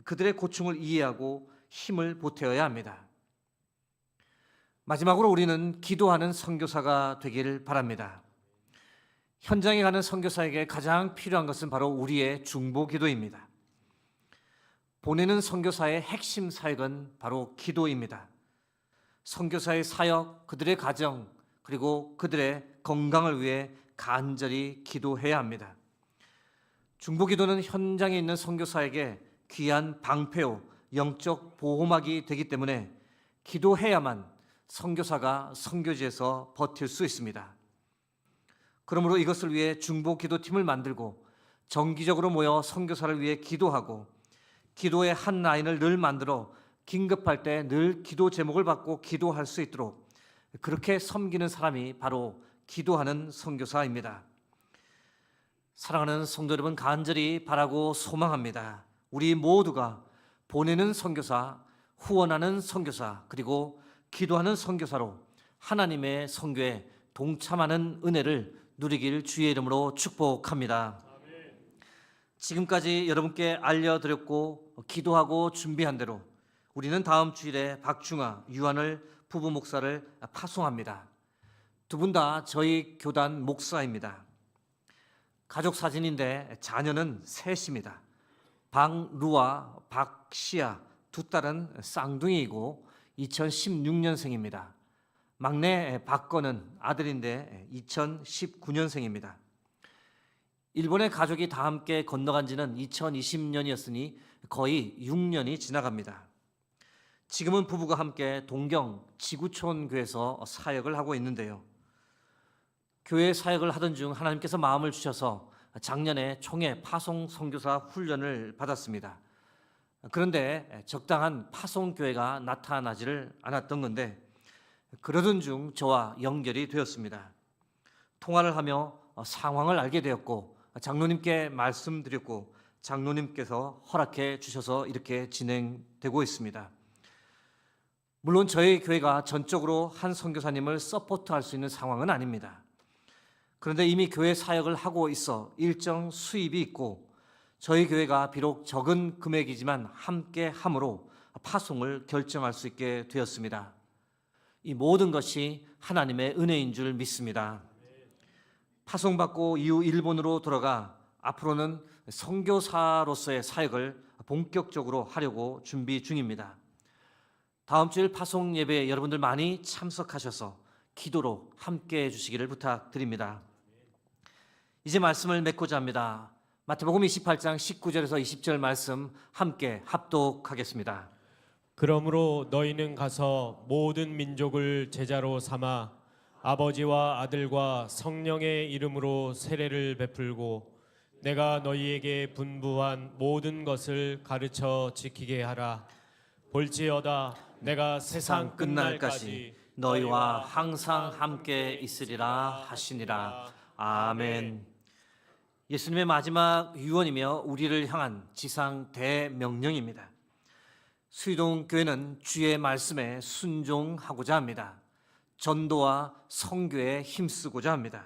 그들의 고충을 이해하고 힘을 보태어야 합니다. 마지막으로 우리는 기도하는 선교사가 되기를 바랍니다. 현장에 가는 선교사에게 가장 필요한 것은 바로 우리의 중보 기도입니다. 보내는 선교사의 핵심 사역은 바로 기도입니다. 선교사의 사역, 그들의 가정, 그리고 그들의 건강을 위해 간절히 기도해야 합니다. 중보 기도는 현장에 있는 선교사에게 귀한 방패요, 영적 보호막이 되기 때문에 기도해야만 선교사가 선교지에서 버틸 수 있습니다. 그러므로 이것을 위해 중보 기도팀을 만들고 정기적으로 모여 선교사를 위해 기도하고 기도의 한 라인을 늘 만들어 긴급할 때 늘 기도 제목을 받고 기도할 수 있도록 그렇게 섬기는 사람이 바로 기도하는 선교사입니다. 사랑하는 성도 여러분, 간절히 바라고 소망합니다. 우리 모두가 보내는 선교사, 후원하는 선교사, 그리고 기도하는 선교사로 하나님의 선교에 동참하는 은혜를 누리길 주의 이름으로 축복합니다. 지금까지 여러분께 알려드렸고 기도하고 준비한 대로 우리는 다음 주일에 박중아, 유한을 부부 목사를 파송합니다. 두 분 다 저희 교단 목사입니다. 가족 사진인데 자녀는 셋입니다. 박루아, 박시아 두 딸은 쌍둥이이고 2016년생입니다. 막내 박건은 아들인데 2019년생입니다. 일본의 가족이 다 함께 건너간 지는 2020년이었으니 거의 6년이 지나갑니다. 지금은 부부가 함께 동경 지구촌 교회에서 사역을 하고 있는데요. 교회 사역을 하던 중 하나님께서 마음을 주셔서 작년에 총회 파송 선교사 훈련을 받았습니다. 그런데 적당한 파송 교회가 나타나지를 않았던 건데 그러던 중 저와 연결이 되었습니다. 통화를 하며 상황을 알게 되었고 장로님께 말씀드렸고 장로님께서 허락해 주셔서 이렇게 진행되고 있습니다. 물론 저희 교회가 전적으로 한 선교사님을 서포트할 수 있는 상황은 아닙니다. 그런데 이미 교회 사역을 하고 있어 일정 수입이 있고 저희 교회가 비록 적은 금액이지만 함께 함으로 파송을 결정할 수 있게 되었습니다. 이 모든 것이 하나님의 은혜인 줄 믿습니다. 파송받고 이후 일본으로 돌아가 앞으로는 선교사로서의 사역을 본격적으로 하려고 준비 중입니다. 다음 주일 파송 예배에 여러분들 많이 참석하셔서 기도로 함께 해주시기를 부탁드립니다. 이제 말씀을 맺고자 합니다. 마태복음 28장 19절에서 20절 말씀 함께 합독하겠습니다. 그러므로 너희는 가서 모든 민족을 제자로 삼아 아버지와 아들과 성령의 이름으로 세례를 베풀고 내가 너희에게 분부한 모든 것을 가르쳐 지키게 하라. 볼지어다 내가 세상 끝날까지 너희와 항상 함께 있으리라 하시니라. 아멘. 예수님의 마지막 유언이며 우리를 향한 지상 대명령입니다. 수의동 교회는 주의 말씀에 순종하고자 합니다. 전도와 선교에 힘쓰고자 합니다.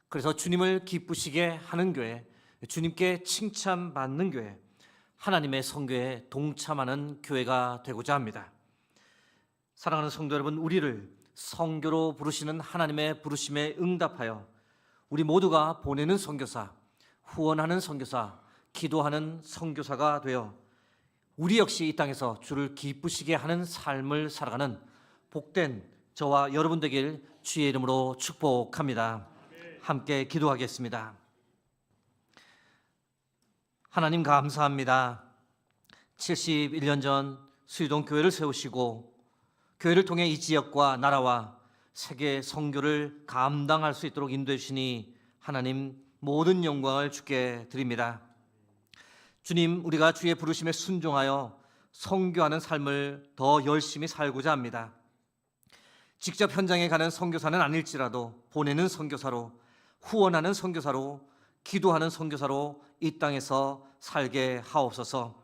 그래서 주님을 기쁘시게 하는 교회, 주님께 칭찬받는 교회, 하나님의 선교에 동참하는 교회가 되고자 합니다. 사랑하는 성도 여러분, 우리를 선교로 부르시는 하나님의 부르심에 응답하여 우리 모두가 보내는 선교사, 후원하는 선교사, 기도하는 선교사가 되어 우리 역시 이 땅에서 주를 기쁘시게 하는 삶을 살아가는 복된 저와 여러분 되길 주의 이름으로 축복합니다. 함께 기도하겠습니다. 하나님 감사합니다. 71년 전 수의동 교회를 세우시고 교회를 통해 이 지역과 나라와 세계 선교를 감당할 수 있도록 인도해 주시니 하나님 모든 영광을 주께 드립니다. 주님, 우리가 주의 부르심에 순종하여 선교하는 삶을 더 열심히 살고자 합니다. 직접 현장에 가는 선교사는 아닐지라도 보내는 선교사로, 후원하는 선교사로, 기도하는 선교사로 이 땅에서 살게 하옵소서.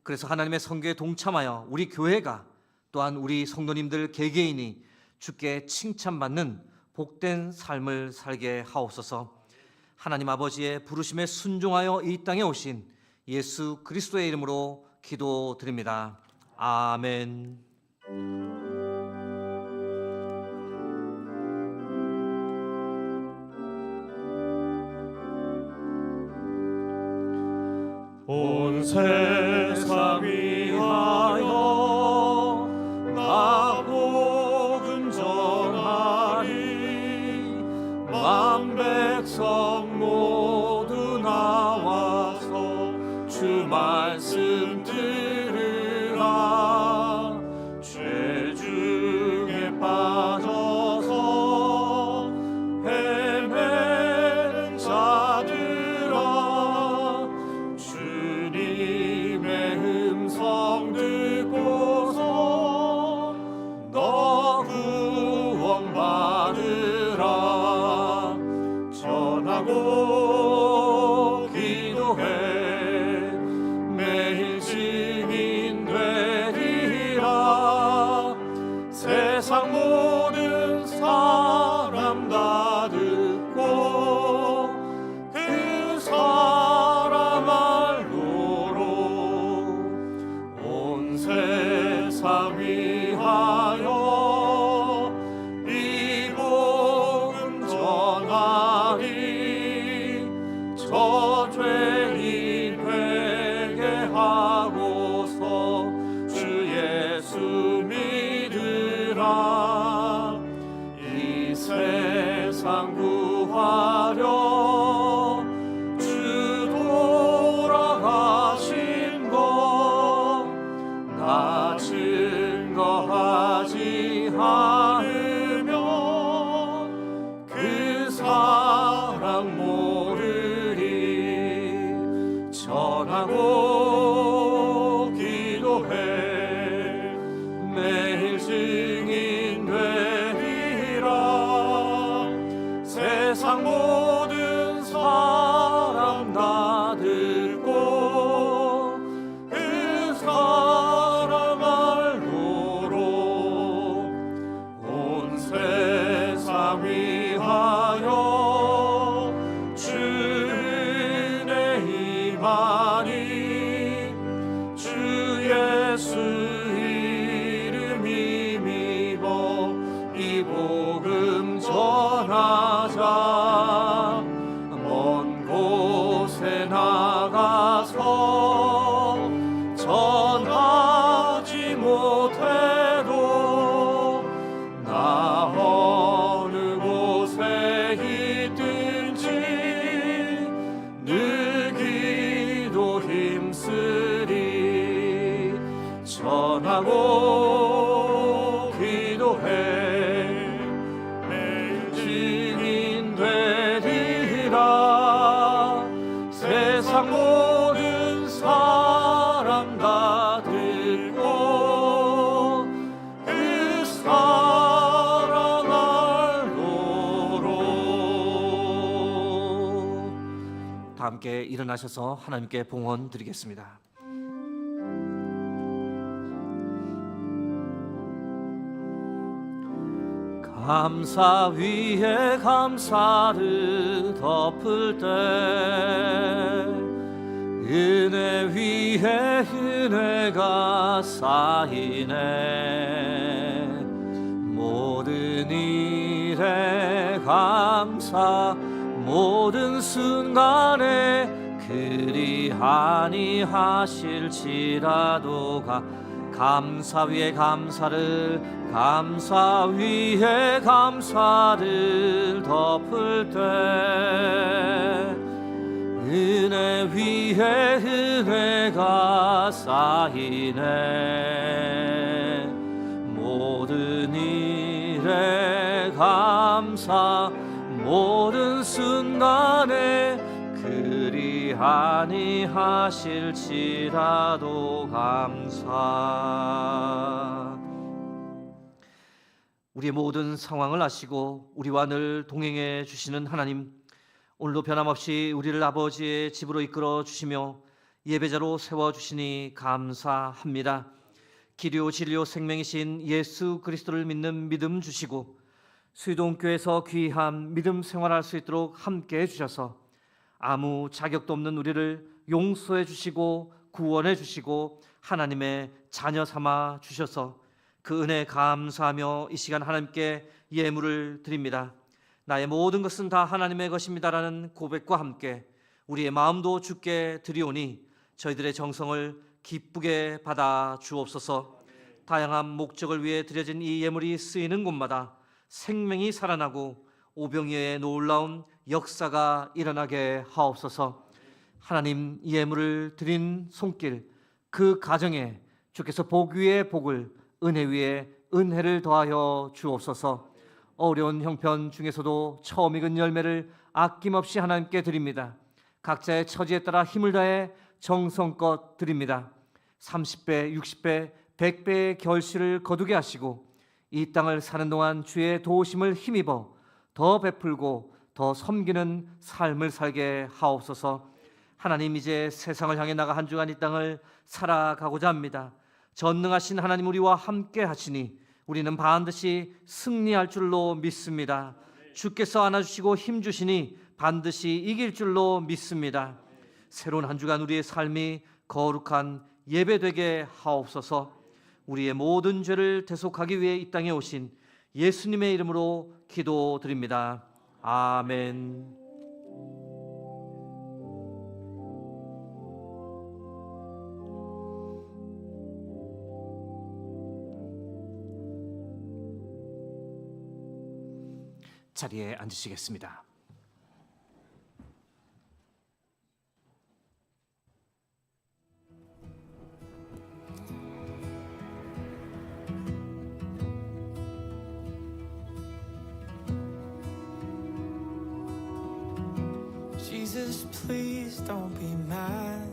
그래서 하나님의 선교에 동참하여 우리 교회가 또한 우리 성도님들 개개인이 주께 칭찬받는 복된 삶을 살게 하옵소서. 하나님 아버지의 부르심에 순종하여 이 땅에 오신 예수 그리스도의 이름으로 기도드립니다. 아멘. 온 세상 위하여 나 복음 전하리. 만 백성 모두 나와서 주 말씀 들으라. 죄 중에 빠져서 헤매는 자들아, 주님의 음성 듣고서 너 구원 받으라. 전하고 기도해 매일 증인 되리라. 세상 모든 사람 다 듣고 그 사람 말로로 온 세상 위하여 이 복음 전하리. 저 죄인 회개하고서 주 예수 믿으라. 이 세상 구하려 주 돌아가신 것 나 증거하지 않으면 그 사랑 모르리. 전하고 기도해 매일 증인 되리라. 세상 모든 사람 다 듣고 그 사람 말로로 온 세상 위하여 주 은혜 임하니. 주 예수 이름 힘입어 세상 모든 사람 다 듣고 그 사랑 알도록. 다 함께 일어나셔서 하나님께 봉헌 드리겠습니다. 감사 위에 감사를 덮을 때 은혜 위에 은혜가 쌓이네. 모든 일에 감사, 모든 순간에 그리하니 하실지라도가 감사 위에 감사를, 감사 위에 감사를 덮을 때 은혜 위에 은혜가 쌓이네. 모든 일에 감사, 모든 순간에 그리하니 하실지라도 감사. 우리의 모든 상황을 아시고 우리와 늘 동행해 주시는 하나님, 오늘도 변함없이 우리를 아버지의 집으로 이끌어 주시며 예배자로 세워주시니 감사합니다. 기료 진료 생명이신 예수 그리스도를 믿는 믿음 주시고 수유동교회에서 귀한 믿음 생활할 수 있도록 함께해 주셔서 아무 자격도 없는 우리를 용서해 주시고 구원해 주시고 하나님의 자녀 삼아 주셔서 그 은혜 감사하며 이 시간 하나님께 예물을 드립니다. 나의 모든 것은 다 하나님의 것입니다라는 고백과 함께 우리의 마음도 주께 드리오니 저희들의 정성을 기쁘게 받아 주옵소서. 다양한 목적을 위해 드려진 이 예물이 쓰이는 곳마다 생명이 살아나고 오병이어의 놀라운 역사가 일어나게 하옵소서. 하나님, 이 예물을 드린 손길, 그 가정에 주께서 복 위에 복을, 은혜 위에 은혜를 더하여 주옵소서. 어려운 형편 중에서도 처음 익은 열매를 아낌없이 하나님께 드립니다. 각자의 처지에 따라 힘을 다해 정성껏 드립니다. 30배, 60배, 100배의 결실을 거두게 하시고 이 땅을 사는 동안 주의 도우심을 힘입어 더 베풀고 더 섬기는 삶을 살게 하옵소서. 하나님, 이제 세상을 향해 나가 한 주간 이 땅을 살아가고자 합니다. 전능하신 하나님 우리와 함께 하시니 우리는 반드시 승리할 줄로 믿습니다. 주께서 안아주시고 힘주시니 반드시 이길 줄로 믿습니다. 새로운 한 주간 우리의 삶이 거룩한 예배되게 하옵소서. 우리의 모든 죄를 대속하기 위해 이 땅에 오신 예수님의 이름으로 기도드립니다. 아멘. 자리에 앉으시겠습니다. Jesus, please don't be mad.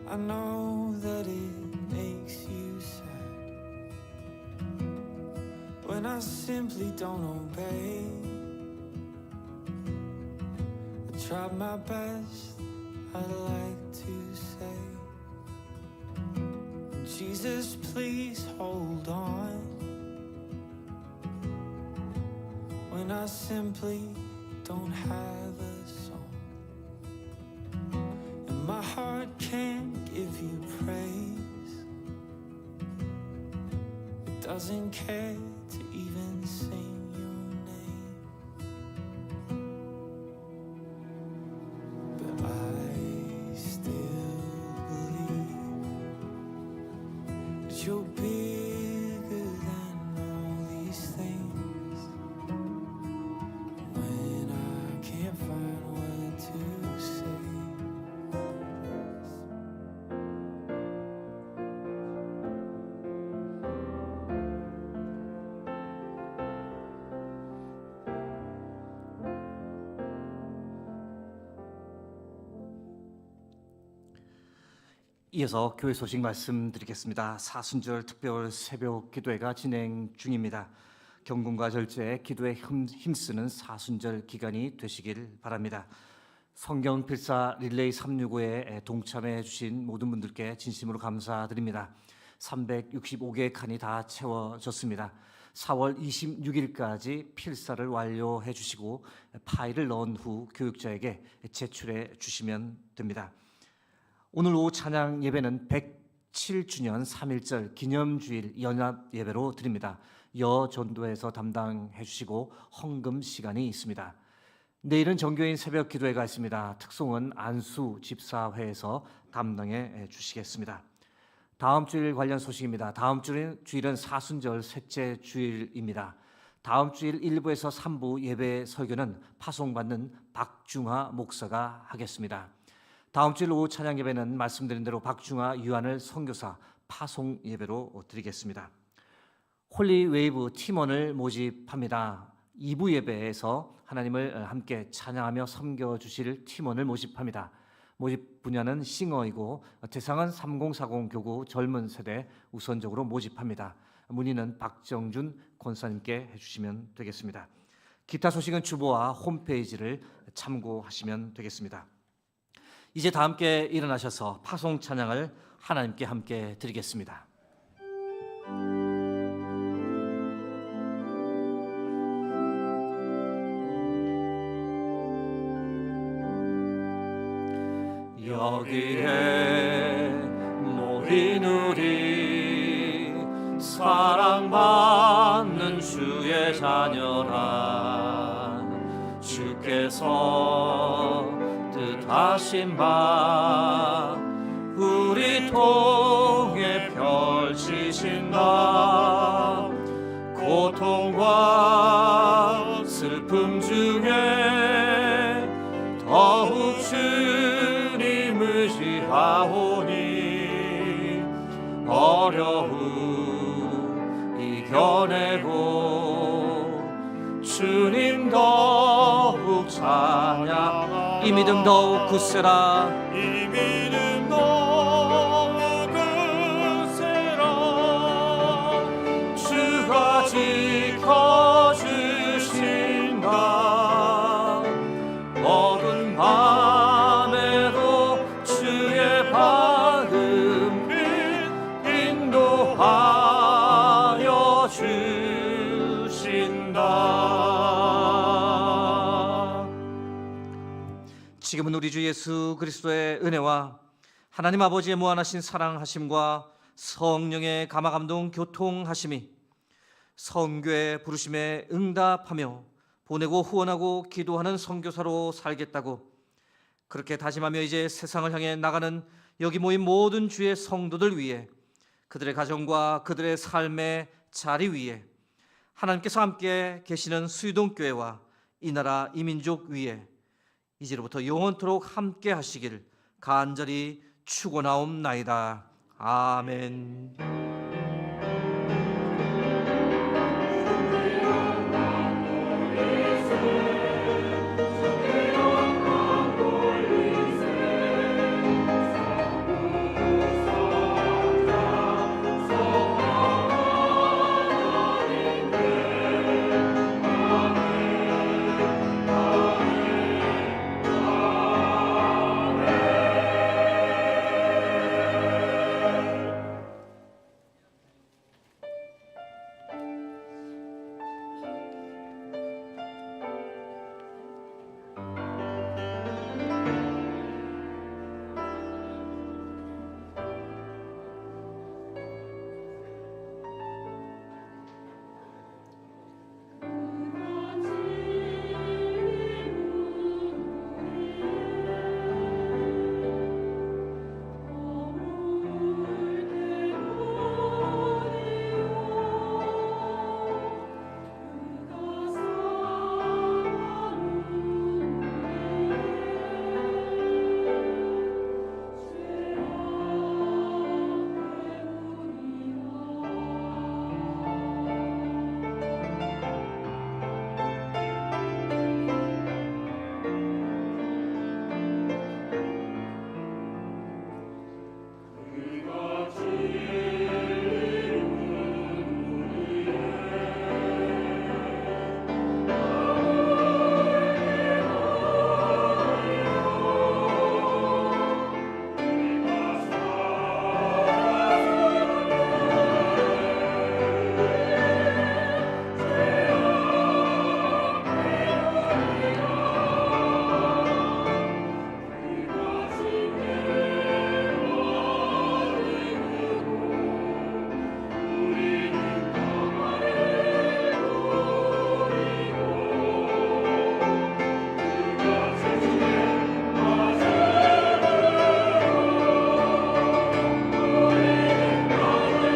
I know that it makes you sad when I simply don't obey. I tried my best, I'd like to say, Jesus, please hold on when I simply don't have a song, and my heart can't give you praise. It doesn't care to even sing your name, but I still believe that you're bigger than all these things. When I can't find what to say, 이어서 교회 소식 말씀드리겠습니다. 사순절 특별 새벽 기도회가 진행 중입니다. 경건과 절제에 기도에 힘쓰는 사순절 기간이 되시길 바랍니다. 성경 필사 릴레이 365에 동참해 주신 모든 분들께 진심으로 감사드립니다. 365개의 칸이 다 채워졌습니다. 4월 26일까지 필사를 완료해 주시고 파일을 넣은 후 교육자에게 제출해 주시면 됩니다. 오늘 오후 찬양 예배는 107주년 3.1절 기념주일 연합 예배로 드립니다. 여전도에서 담당해 주시고 헌금 시간이 있습니다. 내일은 정교인 새벽 기도회가 있습니다. 특송은 안수 집사회에서 담당해 주시겠습니다. 다음 주일 관련 소식입니다. 다음 주일은 사순절 셋째 주일입니다. 다음 주일 1부에서 3부 예배 설교는 파송받는 박중하 목사가 하겠습니다. 다음 주일 오후 찬양 예배는 말씀드린 대로 박중하 유한을 선교사 파송 예배로 드리겠습니다. 홀리 웨이브 팀원을 모집합니다. 2부 예배에서 하나님을 함께 찬양하며 섬겨주실 팀원을 모집합니다. 모집 분야는 싱어이고 대상은 3040 교구 젊은 세대 우선적으로 모집합니다. 문의는 박정준 권사님께 해주시면 되겠습니다. 기타 소식은 주보와 홈페이지를 참고하시면 되겠습니다. 이제 다 함께 일어나셔서 파송 찬양을 하나님께 함께 드리겠습니다. 여기에 모인 우리 사랑받는 주의 자녀라. 주께서 뜻하신 바 우리 통해 펼치신다. 고통과 슬픔 중에 더욱 주님 의지하오니 어려움 이겨내고 주님 더욱 찬양. 이 믿음 더욱 굳세라. 이 믿음 더욱 굳세라. 주가 지켜주신다. 어두운 밤에도 주의 밝은 빛 인도하여 주신다. 지금은 우리 주 예수 그리스도의 은혜와 하나님 아버지의 무한하신 사랑하심과 성령의 감화감동 교통하심이 선교의 부르심에 응답하며 보내고 후원하고 기도하는 선교사로 살겠다고 그렇게 다짐하며 이제 세상을 향해 나가는 여기 모인 모든 주의 성도들 위해 그들의 가정과 그들의 삶의 자리 위에 하나님께서 함께 계시는 수유동교회와 이 나라 이 민족 위에 이제로부터 영원토록 함께 하시길 간절히 축원하옵나이다. 아멘.